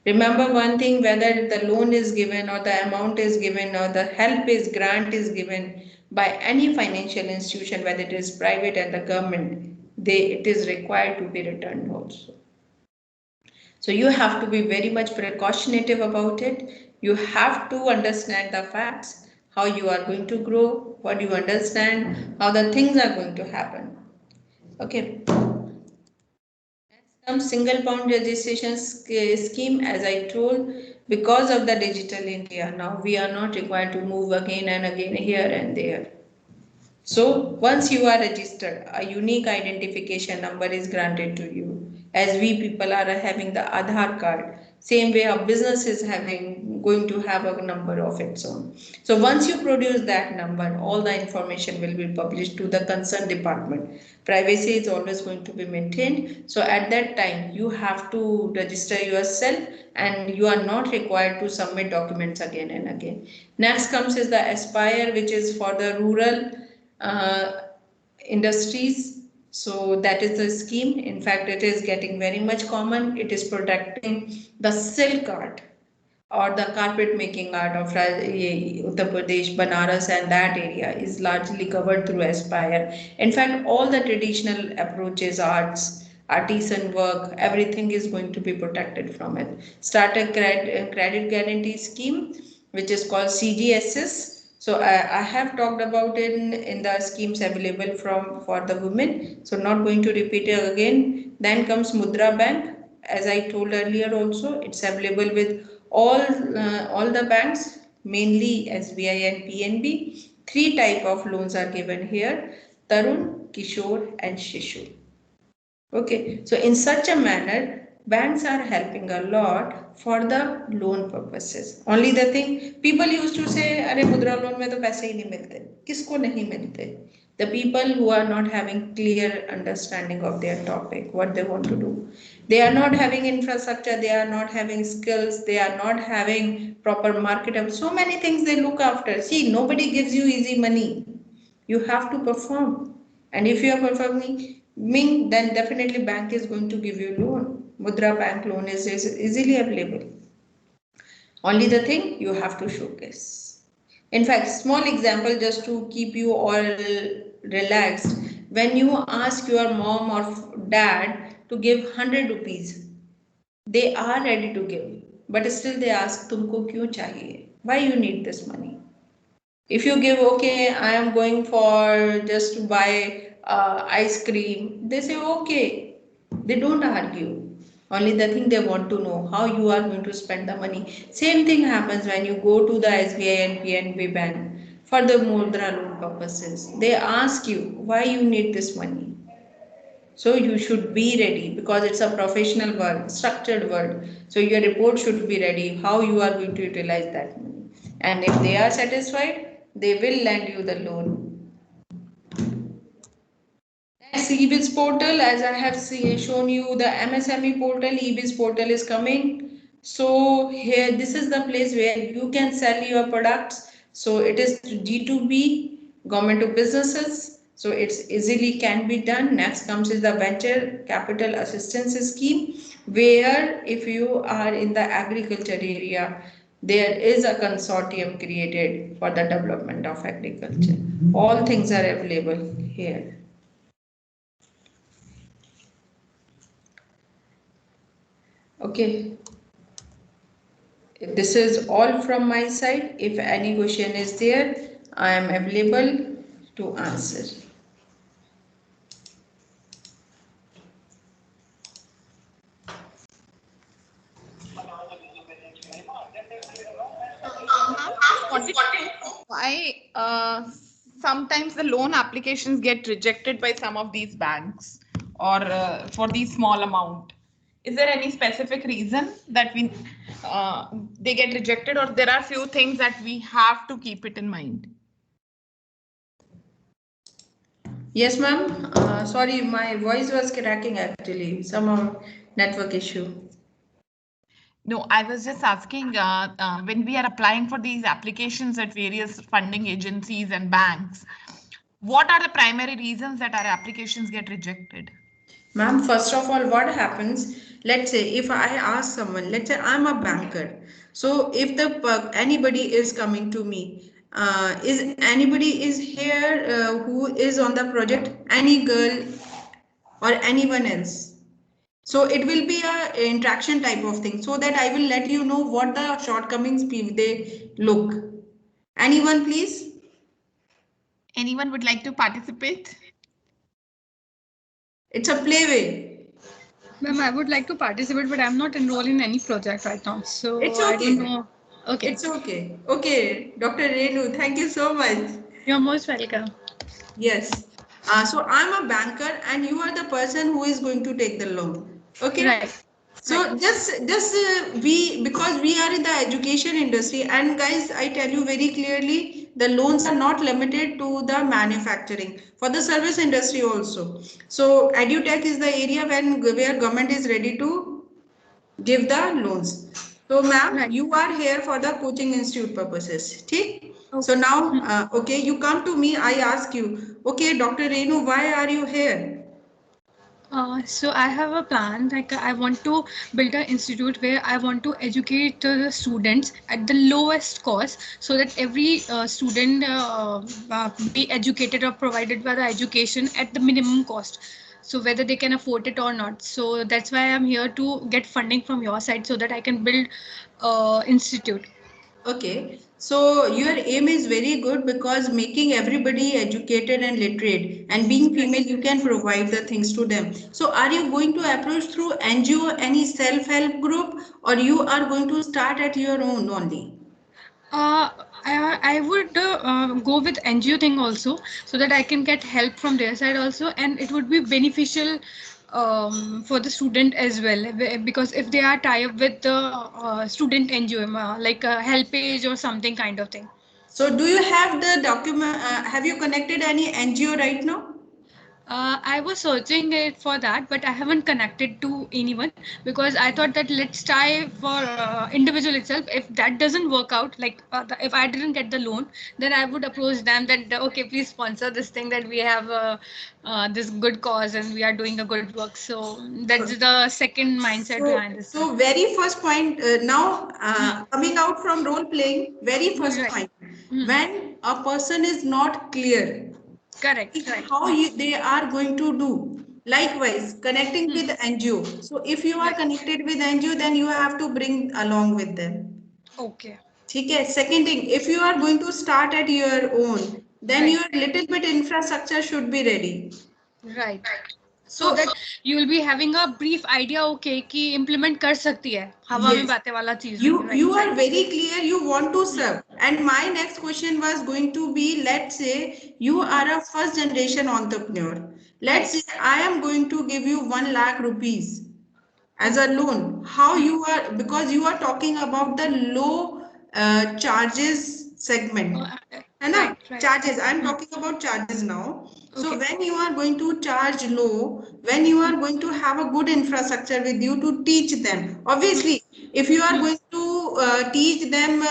Remember one thing, whether the loan is given or the amount is given or the help is grant is given by any financial institution, whether it is private and the government, it is required to be returned also. So you have to be very much precautionative about it. You have to understand the facts, how you are going to grow, what you understand, how the things are going to happen. Okay. Some single pound registration scheme, as I told, because of the digital India, now we are not required to move again and again here and there. So once you are registered, a unique identification number is granted to you. As we people are having the Aadhaar card, same way a business is going to have a number of its own. So once you produce that number, all the information will be published to the concerned department. Privacy is always going to be maintained. So at that time, you have to register yourself and you are not required to submit documents again and again. Next comes is the Aspire, which is for the rural uh, industries. So that is the scheme. In fact, it is getting very much common. It is protecting the silk art or the carpet making art of Uttar Pradesh, Banaras, and that area is largely covered through Aspire. In fact, all the traditional approaches, arts, artisan work, everything is going to be protected from it. Start a credit guarantee scheme, which is called CGSS. So I have talked about it in the schemes available for the women. So not going to repeat it again. Then comes Mudra Bank. As I told earlier also, it's available with all the banks, mainly SBI and PNB. Three type of loans are given here: Tarun, Kishore, and Shishu. Okay, so in such a manner, banks are helping a lot for the loan purposes. Only the thing people used to say, "अरे मुद्रा loan में तो पैसे ही नहीं मिलते." किसको नहीं मिलते? The people who are not having clear understanding of their topic, what they want to do. They are not having infrastructure, they are not having skills, they are not having proper market. So many things they look after. See, nobody gives you easy money. You have to perform. And if you are performing, then definitely bank is going to give you loan. Mudra bank loan is easily available. Only the thing you have to showcase. In fact, small example just to keep you all relaxed. When you ask your mom or dad to give 100 rupees, they are ready to give. But still they ask, तुमको क्यों चाहिए? Why you need this money? If you give, okay, I am going for just to buy ice cream, they say, okay. They don't argue. Only the thing they want to know how you are going to spend the money. Same thing happens when you go to the SBI and PNB bank for the Mudra loan purposes. They ask you why you need this money. So you should be ready because it's a professional world, structured world. So your report should be ready, how you are going to utilize that money. And if they are satisfied, they will lend you the loan. Next, eBiz portal, as I have shown you, the MSME portal, eBiz portal is coming. So here, this is the place where you can sell your products. So it is G2B, government to businesses. So it's easily can be done. Next comes is the venture capital assistance scheme, where if you are in the agriculture area, there is a consortium created for the development of agriculture. All things are available here. Okay. This is all from my side. If any question is there, I am available to answer. Ma'am, just wanted to know why sometimes the loan applications get rejected by some of these banks or for the small amount. Is there any specific reason that they get rejected, or there are few things that we have to keep it in mind? Yes, ma'am. Sorry, my voice was cracking actually. Some network issue. No, I was just asking when we are applying for these applications at various funding agencies and banks, what are the primary reasons that our applications get rejected? Ma'am, first of all, what happens? Let's say if I ask someone, let's say I'm a banker. So if anybody is coming to me, is anybody is here who is on the project? Any girl or anyone else? So it will be a interaction type of thing, so that I will let you know what the shortcomings they look. Anyone, please? Anyone would like to participate? It's a playway. Ma'am, I would like to participate, but I'm not enrolled in any project right now, so It's I don't okay. know. Okay, It's okay. Okay, Dr. Renu, thank you so much. you're most welcome. Yes. So I'm a banker and you are the person who is going to take the loan. Okay. Right. So just we, because we are in the education industry, and guys, I tell you very clearly, the loans are not limited to the manufacturing, for the service industry also. So edutech is the area where government is ready to give the loans. So ma'am, Right. you are here for the coaching institute purposes. Okay? So Okay. now, okay, you come to me, I ask you, okay, Dr. Renu, why are you here? So I have a plan. Like I want to build an institute where I want to educate the students at the lowest cost, so that every student be educated or provided by the education at the minimum cost. So whether they can afford it or not. So that's why I'm here to get funding from your side so that I can build institute. Okay, so your aim is very good, because making everybody educated and literate, and being female, you can provide the things to them. So are you going to approach through NGO, any self-help group, or you are going to start at your own only? Uh, I would go with NGO thing also, so that I can get help from their side also, and it would be beneficial for the student as well, because if they are tied up with the student NGO, like a help page or something kind of thing. So do you have the document, have you connected any NGO right now? I was searching it for that, but I haven't connected to anyone because I thought that let's try for individual itself. If that doesn't work out, like if I didn't get the loan, then I would approach them that okay, please sponsor this thing, that we have this good cause and we are doing a good work. So that's the second mindset behind this. So very first point, now coming out from role playing, very first Right. point, when a person is not clear Correct. Right. how they are going to do. Likewise, connecting with NGO. So if you are Right. connected with NGO, then you have to bring along with them. Okay. ठीक है. Second thing, if you are going to start at your own, then Right. your little bit infrastructure should be ready. Right. So So that you will be having a brief idea, okay, कि implement कर सकती है हवा में yes, बातें वाला चीज you नहीं. you Right. are very clear, you want to serve. And my next question was going to be, let's say you are a first generation entrepreneur. Let's Right. say I am going to give you 1 lakh rupees as a loan. How you are, because you are talking about the low charges segment. है ना? Right. Right. Charges, I'm talking about charges now. So Okay. when you are going to charge low, when you are going to have a good infrastructure with you to teach them, obviously if you are going to teach them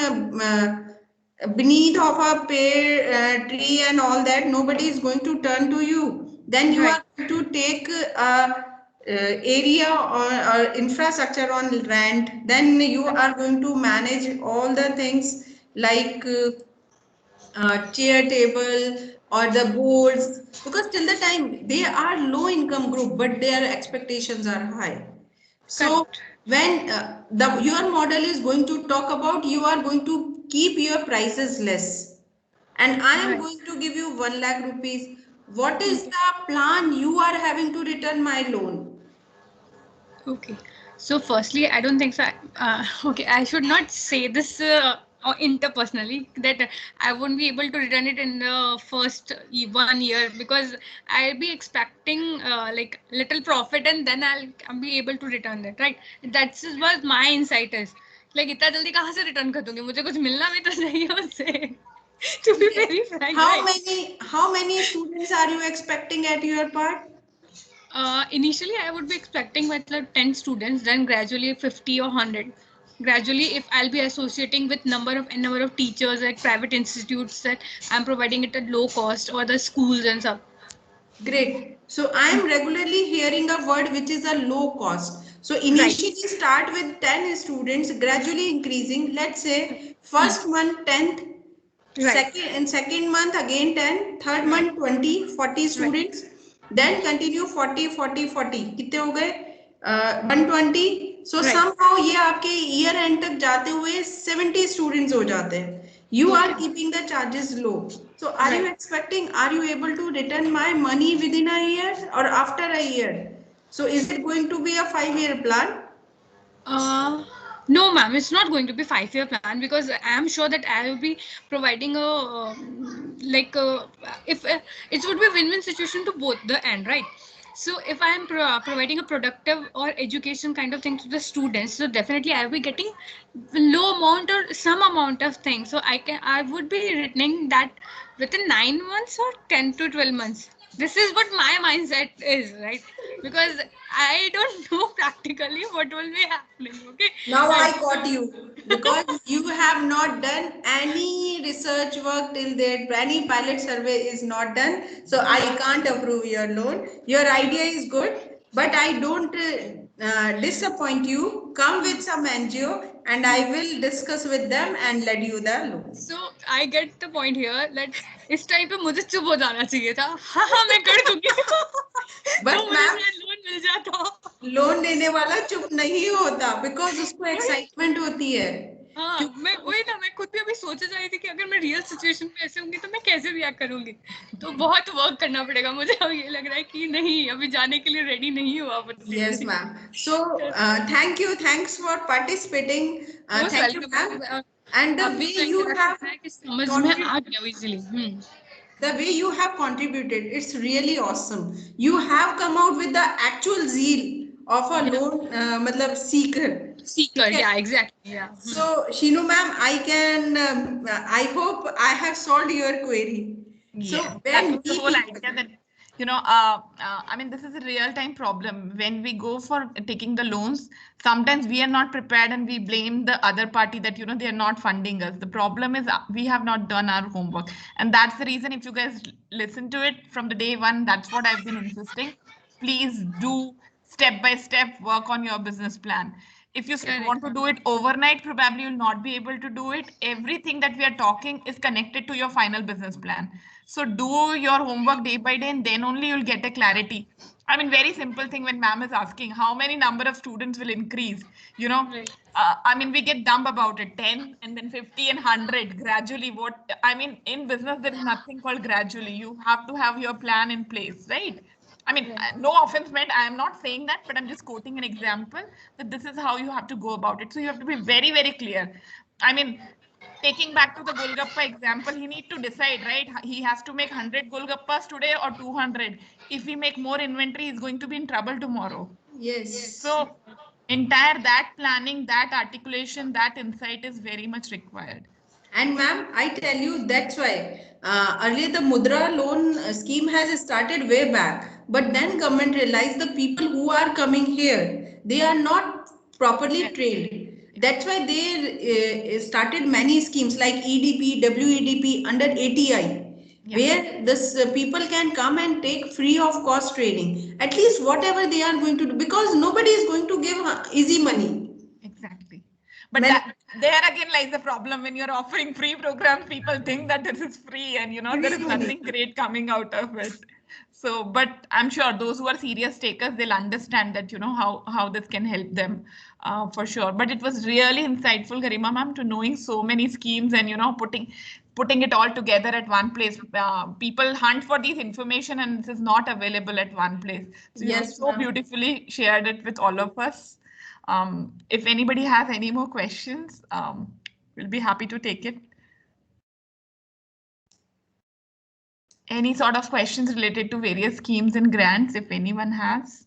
beneath of a pear tree and all that, nobody is going to turn to you. Then you Right. are going to take area or infrastructure on rent. Then you are going to manage all the things like chair table or the boards, because till the time they are low income group but their expectations are high. So Correct. when your model is going to talk about, you are going to keep your prices less, and I am Right. going to give you 1 lakh rupees. What is Okay. the plan you are having to return my loan? Okay. So firstly, I don't think so. Okay, I should not say this interpersonally that I won't be able to return it in the first 1 year, because I'll be expecting like little profit, and then I'll be able to return that, right? That's what my insight is. Like इतना जल्दी कहाँ से return कर दूंगी? मुझे कुछ मिलना भी तो चाहिए उससे. To be Yes. very frank, How right? many students are you expecting at your part? Initially, I would be expecting with like 10 students, then gradually 50 or 100. Gradually, if I'll be associating with number of teachers like private institutes that I'm providing it at low cost, or the schools and stuff. Great. So I am regularly hearing a word which is a low cost. So Right. initially start with 10 students, gradually increasing. Let's say Hmm. first month 10th, Right. second month again 10, third Right. month 20, 40 Right. students. Then continue 40, 40, 40. कितने हो गए? 120. So Right. somehow ये आपके year end तक जाते हुए 70 students हो जाते हैं. You are Okay. keeping the charges low. So are you Right. expecting, are you able to return my money within a year or after a year? So is it going to be a 5-year plan? Uh, no, ma'am, it's not going to be 5 year plan, because I am sure that I will be providing a like if it would be a win-win situation to both the end, right? So if I am providing a productive or education kind of thing to the students, so definitely I will be getting low amount or some amount of things. So I would be returning that within 9 months or 10 to 12 months. This is what my mindset is, right? Because I don't know practically what will be happening. Okay. Now Right. I got you, because you have not done any research work till date. Any pilot survey is not done. So I can't approve your loan. Your idea is good, but I don't disappoint you. Come with some NGO and I will discuss with them and let you the loan. So I get the point here that इस time पे मुझे चुप हो जाना चाहिए था. हाँ हाँ मैं कर दूंगी. तो But मुझे ma'am, शायद लोन मिल जाता. लोन देने वाला चुप नहीं होता, बिकॉज उसको वही. एक्साइटमेंट होती है. हाँ, मैं वही ना, मैं खुद भी अभी सोचे जा रही थी कि अगर मैं रियल सिचुएशन में ऐसे होंगी तो मैं कैसे रिएक्ट करूंगी. तो बहुत वर्क करना पड़ेगा मुझे. अब ये लग रहा है कि नहीं, अभी जाने के लिए रेडी नहीं हुआ बच्चे. Yes, ma'am. So, thank you. Thanks for participating. Most Thank you, ma'am. Welcome. And the आपने way जो you इंटरेक्शन have है कि समझ में contributed, आ गया easily. it's really awesome. You have come out with the actual zeal of a Yeah. loan, matlab seeker. Seeker, Okay. yeah, exactly, yeah. So, Shinu ma'am, I hope I have solved your query. So Yes, that when was the we whole people, idea that, I mean, this is a real-time problem. When we go for taking the loans, sometimes we are not prepared and we blame the other party that, they are not funding us. The problem is we have not done our homework. And that's the reason, if you guys listen to it from the day one, that's what I've been insisting. Please do step by step work on your business plan. If you Correct. want to do it overnight, probably you'll not be able to do it. Everything that we are talking is connected to your final business plan. So do your homework day by day, and then only you'll get a clarity. I mean, very simple thing when ma'am is asking how many number of students will increase, Right. I mean, we get dumb about it, 10 and then 50 and 100 gradually. I mean, in business, there is nothing called gradually. You have to have your plan in place, right? I mean, Right. no offense meant, I am not saying that, but I'm just quoting an example that this is how you have to go about it. So you have to be very, very clear. I mean, taking back to the Golgappa example, he need to decide, right? He has to make 100 Golgappas today or 200. If we make more inventory, he's going to be in trouble tomorrow. yes. So entire that planning, that articulation, that insight is very much required. And ma'am, I tell you, that's why earlier the Mudra loan scheme has started way back. But then government realized the people who are coming here, they are not properly trained. That's why they started many schemes like EDP, WEDP under ATI. Yeah. Where this people can come and take free of cost training, at least whatever they are going to do, because nobody is going to give easy money. Exactly. But When- there again lies the problem. When you're offering free programs, people think that this is free and there is nothing great coming out of it. So, but I'm sure those who are serious takers, they'll understand that, how this can help them for sure. But it was really insightful, Garima ma'am, to knowing so many schemes and, putting it all together at one place. People hunt for these information and this is not available at one place. So you have Yes, so ma'am. beautifully shared it with all of us. If anybody has any more questions, we'll be happy to take it. Any sort of questions related to various schemes and grants, if anyone has?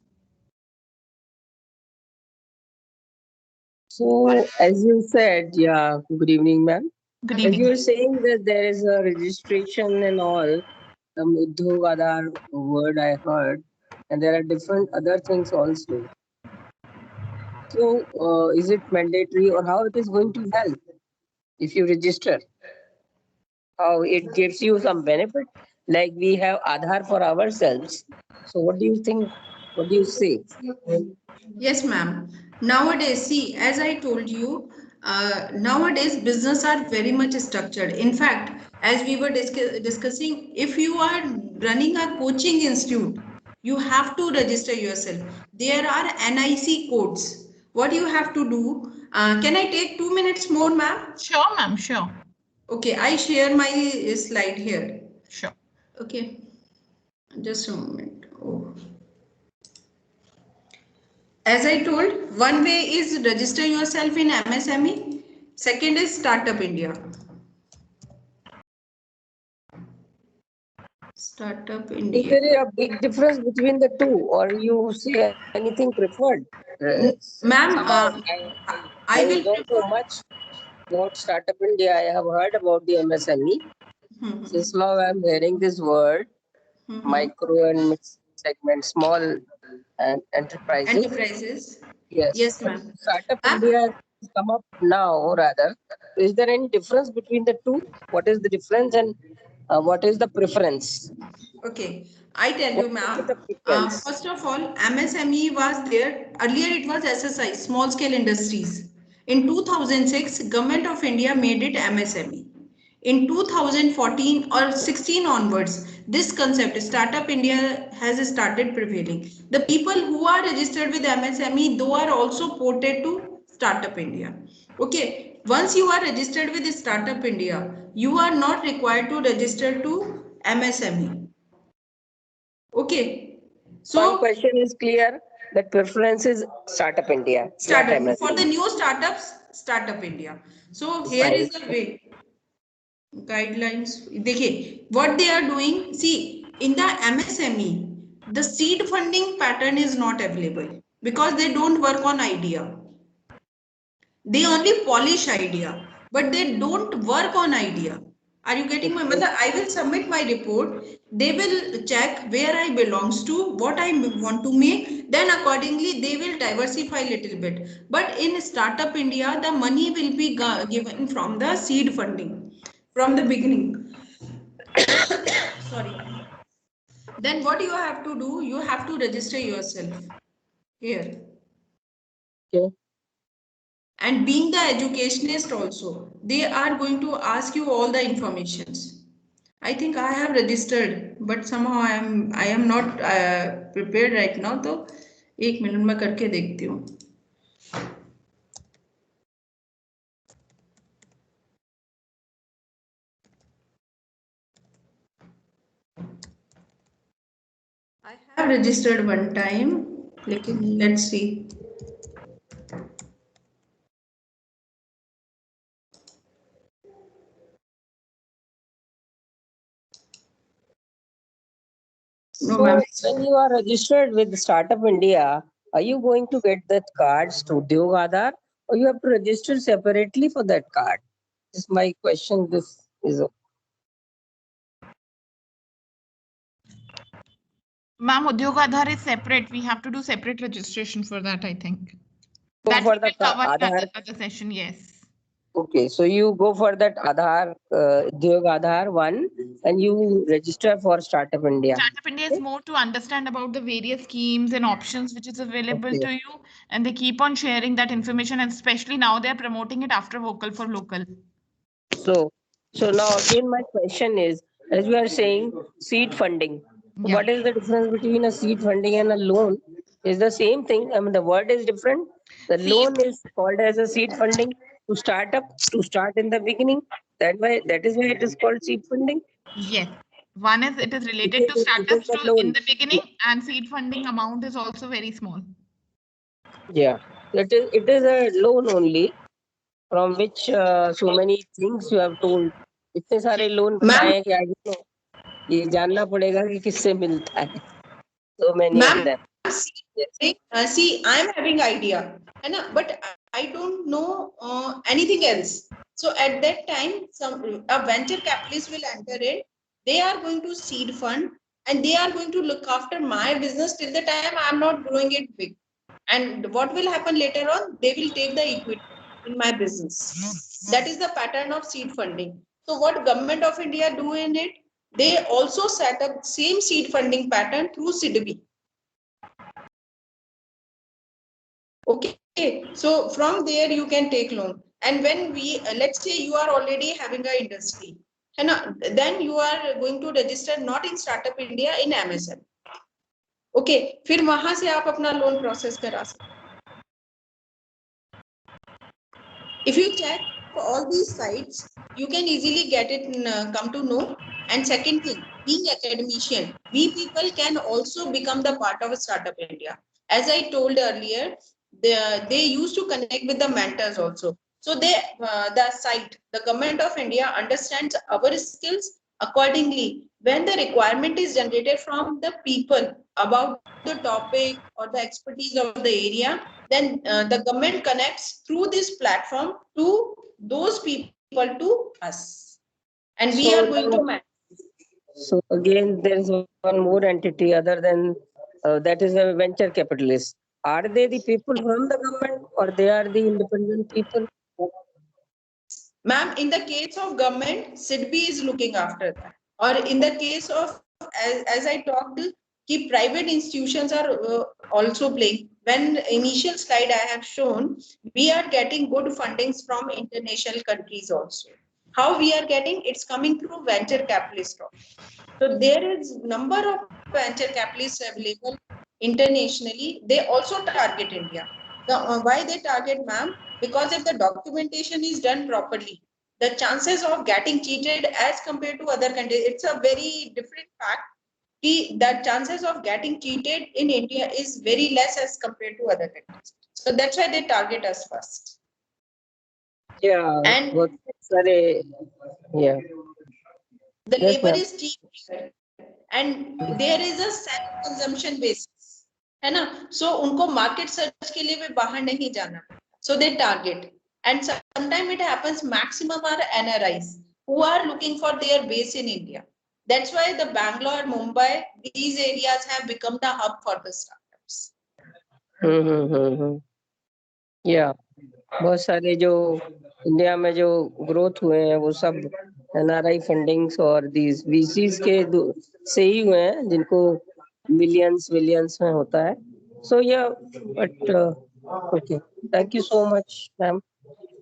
So, as you said, yeah, good evening, ma'am. Good As you evening. were saying that there is a registration and all, Udyog Aadhar word I heard, and there are different other things also. So, is it mandatory or how it is going to help if you register? How it gives you some benefit? Like we have Aadhar for ourselves. So, what do you think? What do you say? Yes, ma'am. Nowadays, see, as I told you, nowadays business are very much structured. In fact, as we were discussing, if you are running a coaching institute, you have to register yourself. There are NIC codes. What you have to do? Can I take 2 minutes more, ma'am? Sure, ma'am, sure. Okay, I share my slide here. Sure. Okay, just a moment. Oh. As I told, one way is register yourself in MSME. Second is Startup India. Startup Is India. there a big difference between the two, or you say anything preferred? Ma'am, Somehow I I will don't know prefer. much about Startup India. I have heard about the MSME. Since now I'm hearing this word, micro and mid segment, small and enterprises. Enterprises. Yes, Yes, but ma'am. Startup Ma'am, India has come up now, rather. Is there any difference between the two? What is the difference and what is the preference? okay, I tell What you, will be ma'am. the preference? First of all, MSME was there. Earlier, it was SSI, Small Scale Industries. In 2006, Government of India made it MSME. In 2014 or 16 onwards, this concept, Startup India, has started prevailing. The people who are registered with MSME, though, are also ported to Startup India. Okay, once you are registered with Startup India, you are not required to register to MSME. Okay, My so question is clear that preference is Startup India, not startup for the MSME. new startups, Startup India. So here Fine. is the way guidelines. देखिए what they are doing. See, in the MSME, the seed funding pattern is not available because they don't work on idea. They only polish idea, but they don't work on idea. Are you getting my Okay. mother? I will submit my report. They will check where I belongs to, what I want to make. Then accordingly, they will diversify a little bit. But in Startup India, the money will be given from the seed funding from the beginning. Sorry. Then what you have to do? You have to register yourself here. Okay. And being the educationist also, they are going to ask you all the informations. I think I have registered, but somehow I am not prepared right now. तो एक minute में करके देखती हूँ. I have registered one time, लेकिन let's see. No, So ma'am. when you are registered with Startup India, are you going to get that cards to Udyog Aadhar, or you have to register separately for that card? This is my question. This is Ma'am, Udyog Aadhar is separate. We have to do separate registration for that, I think. go That for we the will cover in Aadhar. another session, yes. Okay, so you go for that Aadhar, Udyog Aadhar one, and you register for Startup India. Startup India is more to understand about the various schemes and options which is available Okay. to you, and they keep on sharing that information, and especially now they are promoting it after Vocal for Local. So now again my question is, as you are saying, seed funding. Yeah. What is the difference between a seed funding and a loan? Is the same thing. I mean, the word is different. The See, loan is called as a seed funding to start in the beginning. That is why it is called seed funding. yes. One is it is related to It startups is the to in loan. the beginning, and seed funding amount is also very small. Yeah, it is a loan only from which so many things you have told. इतने सारे loan Ma'am, बताए कि आगे तो ये जानना पड़ेगा कि किससे मिलता है. So many of ma'am, them. see, I'm having idea, है ना? But I don't know anything else. So at that time, a venture capitalist will enter it. They are going to seed fund, and they are going to look after my business till the time I'm not growing it big. And what will happen later on? They will take the equity in my business. That is the pattern of seed funding. So what Government of India do in it? They also set up same seed funding pattern through SIDBI. Okay, so from there you can take loan. And when we, let's say you are already having an industry, then you are going to register not in Startup India, in MSM. Okay, फिर वहां से आप अपना loan process करा सकते. If you check all these sites, you can easily get it, come to know. And second thing, being academician, we people can also become the part of Startup India. As I told earlier, they used to connect with the mentors also. So the site, the Government of India understands our skills accordingly. When the requirement is generated from the people about the topic or the expertise of the area, then the government connects through this platform to those people to us, and we are going to manage. So again, there is one more entity other than that is a venture capitalist. Are they the people from the government or they are the independent people? Ma'am, in the case of government, SIDBI is looking after that. Or in the case of, as I talked, ki private institutions are also playing. When initial slide I have shown, we are getting good fundings from international countries also. How we are getting? It's coming through venture capitalist. So there is number of venture capitalists available internationally. They also target India. Why they target, ma'am? Because if the documentation is done properly, the chances of getting cheated as compared to other countries, it's a very different fact. The chances of getting cheated in India is very less as compared to other countries. So that's why they target us first. Yeah. And yeah. the Yes, labor ma'am. is cheap here, and there is a self consumption basis, है ना? So उनको market search के लिए भी बाहर नहीं जाना. So they target, and sometimes it happens maximum are NRIs who are looking for their base in India. That's why the Bangalore, Mumbai, these areas have become the hub for the startups. Yeah. बहुत सारे जो India में जो growth हुए हैं वो सब NRI fundings और दीज वीसीज के से ही हुए हैं जिनको मिलियंस में होता है. So yeah, but okay. Thank you so much, ma'am.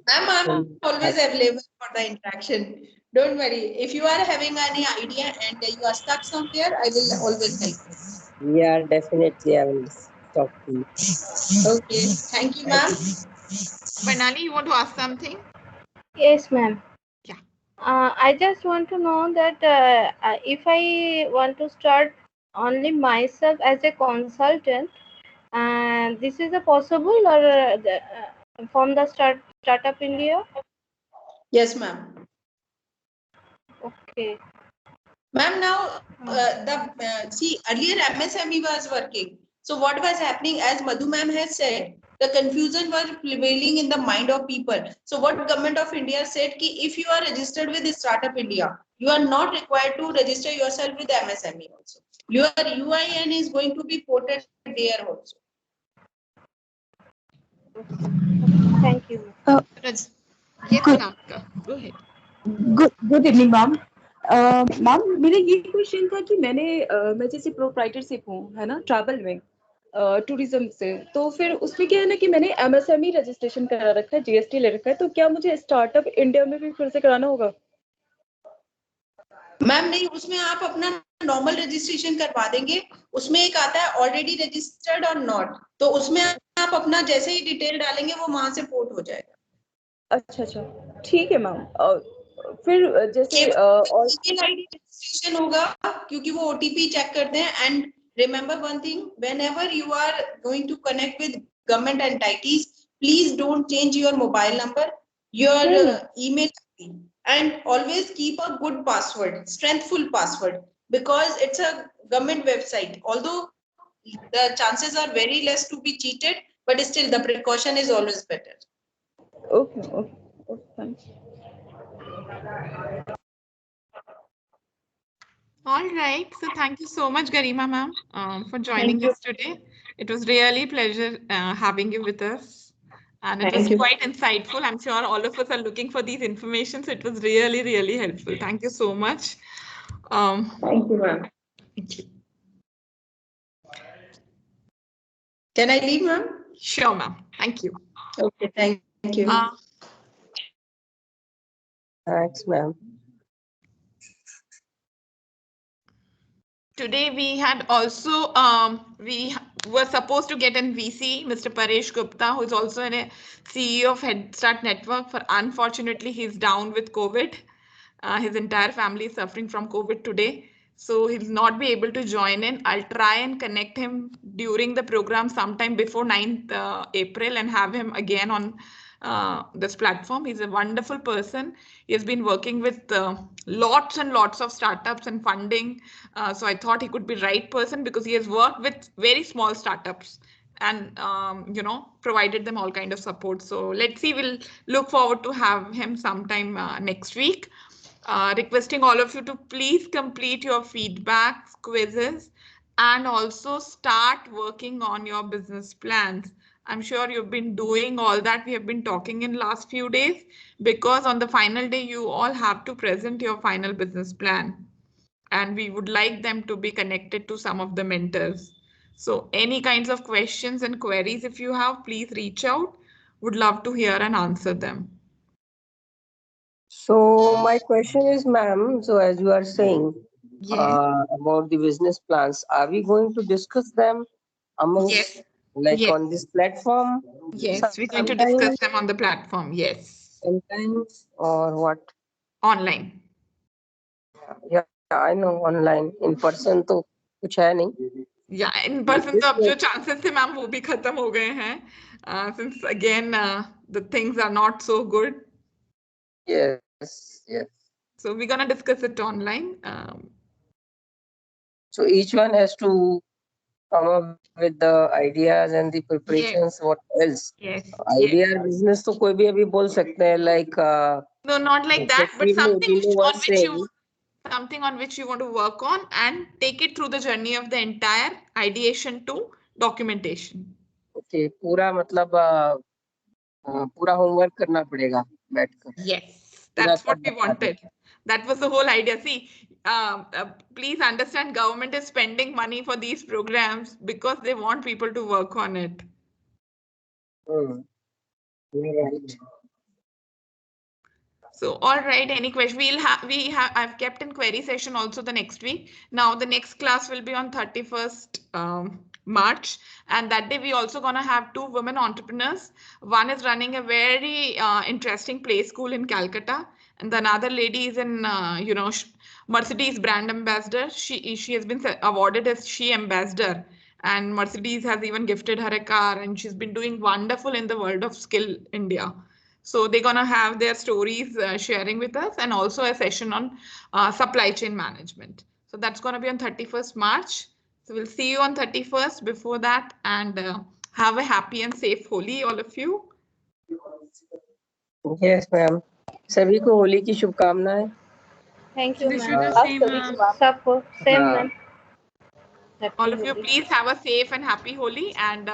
Ma'am, I'm always available for the interaction. Don't worry. If you are having any idea and you are stuck somewhere, I will always help you. Yeah, definitely I will talk to you. Okay. Thank you, ma'am. Pranali, you want to ask something? Yes, ma'am. Yeah. I just want to know that if I want to start only myself as a consultant, and this is a possible or from the Startup India? Yes, ma'am. Okay. Ma'am, now see, earlier MSME was working. So what was happening, as Madhu ma'am has said, the confusion was prevailing in the mind of people. So what Government of India said, ki if you are registered with Startup India, you are not required to register yourself with MSME also. Your UIN is going to be ported there also. Thank you. Yes, Anamika, go ahead. Good evening ma'am. Ma'am मेरा ये question था कि मैं जैसे proprietorship हूँ है ना travel में टूरिज्म से, तो फिर उसमें क्या है ना कि मैंने एमएसएमई रजिस्ट्रेशन करा रखा है, जीएसटी ले रखा है, तो क्या मुझे स्टार्टअप इंडिया में भी फिर से कराना होगा? मैम नहीं, उसमें आप अपना नॉर्मल रजिस्ट्रेशन करवा देंगे, उसमें एक आता है ऑलरेडी रजिस्टर्ड और नॉट, तो उसमें आप अपना जैसे ही डिटेल डालेंगे वो वहां से पोर्ट हो जाएगा। अच्छा अच्छा, ठीक है मैम। फिर जैसे और ईमेल आईडी रजिस्ट्रेशन होगा क्योंकि वो ओटीपी चेक करते हैं। And remember one thing, whenever you are going to connect with government entities, please don't change your mobile number, your email ID, and always keep a good password, strengthful password, because it's a government website. Although the chances are very less to be cheated, but still the precaution is always better. Okay okay thanks. All right. So thank you so much, Garima ma'am, for joining us today. It was really pleasure having you with us. And it was Thank you. quite insightful. I'm sure all of us are looking for these information. So it was really, really helpful. Thank you so much. Thank you, ma'am. Thank you. Can I leave, ma'am? Sure, ma'am. Thank you. Okay, thank you. Thanks, ma'am. Today we had also, we were supposed to get in VC, Mr. Paresh Gupta, who is also a CEO of Head Start Network. For unfortunately, he's down with COVID. His entire family is suffering from COVID today. So he'll not be able to join in. I'll try and connect him during the program sometime before 9th April and have him again on this platform. He's a wonderful person. He has been working with lots and lots of startups and funding. So I thought he could be right person because he has worked with very small startups and provided them all kind of support. So let's see, we'll look forward to have him sometime next week. Requesting all of you to please complete your feedback quizzes and also start working on your business plans. I'm sure you've been doing all that we have been talking in last few days, because on the final day you all have to present your final business plan, and we would like them to be connected to some of the mentors. So any kinds of questions and queries if you have, please reach out. Would love to hear and answer them. So my question is, ma'am, so as you are saying Yes. about the business plans, are we going to discuss them amongst, Yes. like Yes. on this platform? Yes, we're going to discuss them on the platform. Yes. Sometimes, or what? Online. Yeah, I know online. In person तो कुछ है नहीं. Yeah, in person तो अब जो chances थे ma'am वो भी खत्म हो गए हैं. Since again the things are not so good. Yes. So we're gonna discuss it online. So each one has to come up with the ideas and the preparations. What else? Yes. Idea business तो कोई भी अभी बोल सकते हैं, like No, not like that, but something was something on which you want to work on and take it through the journey of the entire ideation to documentation. Okay, पूरा मतलब पूरा होमवर्क करना पड़ेगा बैठकर. Yes, that's what we wanted. That was the whole idea. See, please understand, government is spending money for these programs because they want people to work on it. Right. So, all right, any question? I've kept in query session also the next week. Now the next class will be on 31st March. And that day we also gonna have 2 women entrepreneurs. One is running a very interesting play school in Calcutta. And the another lady is in, Mercedes brand ambassador. She has been awarded as She Ambassador. And Mercedes has even gifted her a car, and she's been doing wonderful in the world of Skill India. So they're going to have their stories sharing with us, and also a session on supply chain management. So that's going to be on 31st March. So we'll see you on 31st before that, and have a happy and safe Holi, all of you. Yes, ma'am. सभी को होली की शुभकामनाएं. Thank you, Wish you ma'am. the same, ma'am. Sabko same, ma'am. All of you, please have a safe and happy Holi, and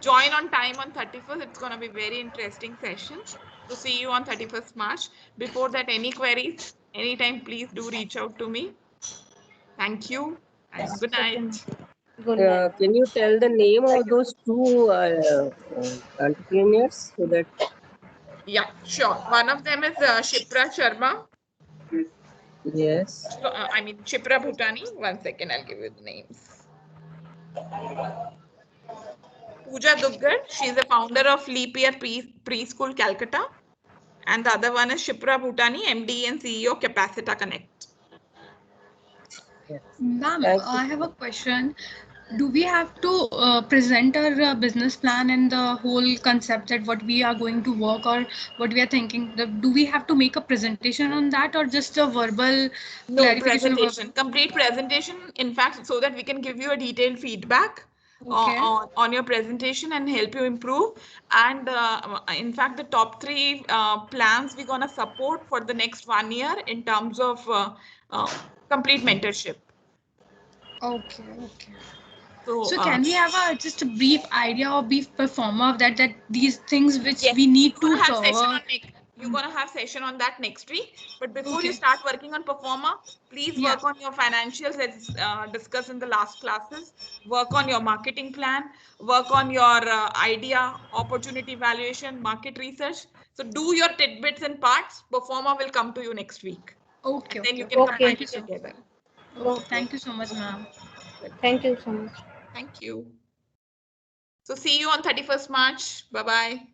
join on time on 31st. It's going to be very interesting session. So see you on 31st March. Before that, any queries, anytime, please do reach out to me. Thank you and good night. Good night. Can you tell the name of those 2 entrepreneurs so that? Yeah, sure. One of them is Shipra Sharma. Yes. I mean, Shipra Bhutani. 1 second, I'll give you the names. Pooja Duggar, she's the founder of Leap Year Preschool, Calcutta. And the other one is Shipra Bhutani, MD and CEO, Capacita Connect. Yes. Ma'am, Thank I you. have a question. Do we have to present our business plan and the whole concept that what we are going to work or what we are thinking? Do we have to make a presentation on that or just a verbal No, clarification of presentation, complete presentation. In fact, so that we can give you a detailed feedback Okay. on your presentation and help you improve. And in fact, the top 3 plans we're going to support for the next 1 year in terms of complete mentorship. Okay. So, So can we have just a brief idea or brief performer of that these things which yes, we need you're to gonna have session cover? on you're gonna have session on that next week. But before you Okay. start working on performer, please Yeah. work on your financials as discussed in the last classes. Work on your marketing plan. Work on your idea, opportunity evaluation, market research. So do your tidbits and parts. Performer will come to you next week. Okay. And then you Okay. can Okay. combine Thank you it so much. together. Okay. Thank you so much, ma'am. Thank you so much. Thank you. So see you on 31st March. Bye-bye.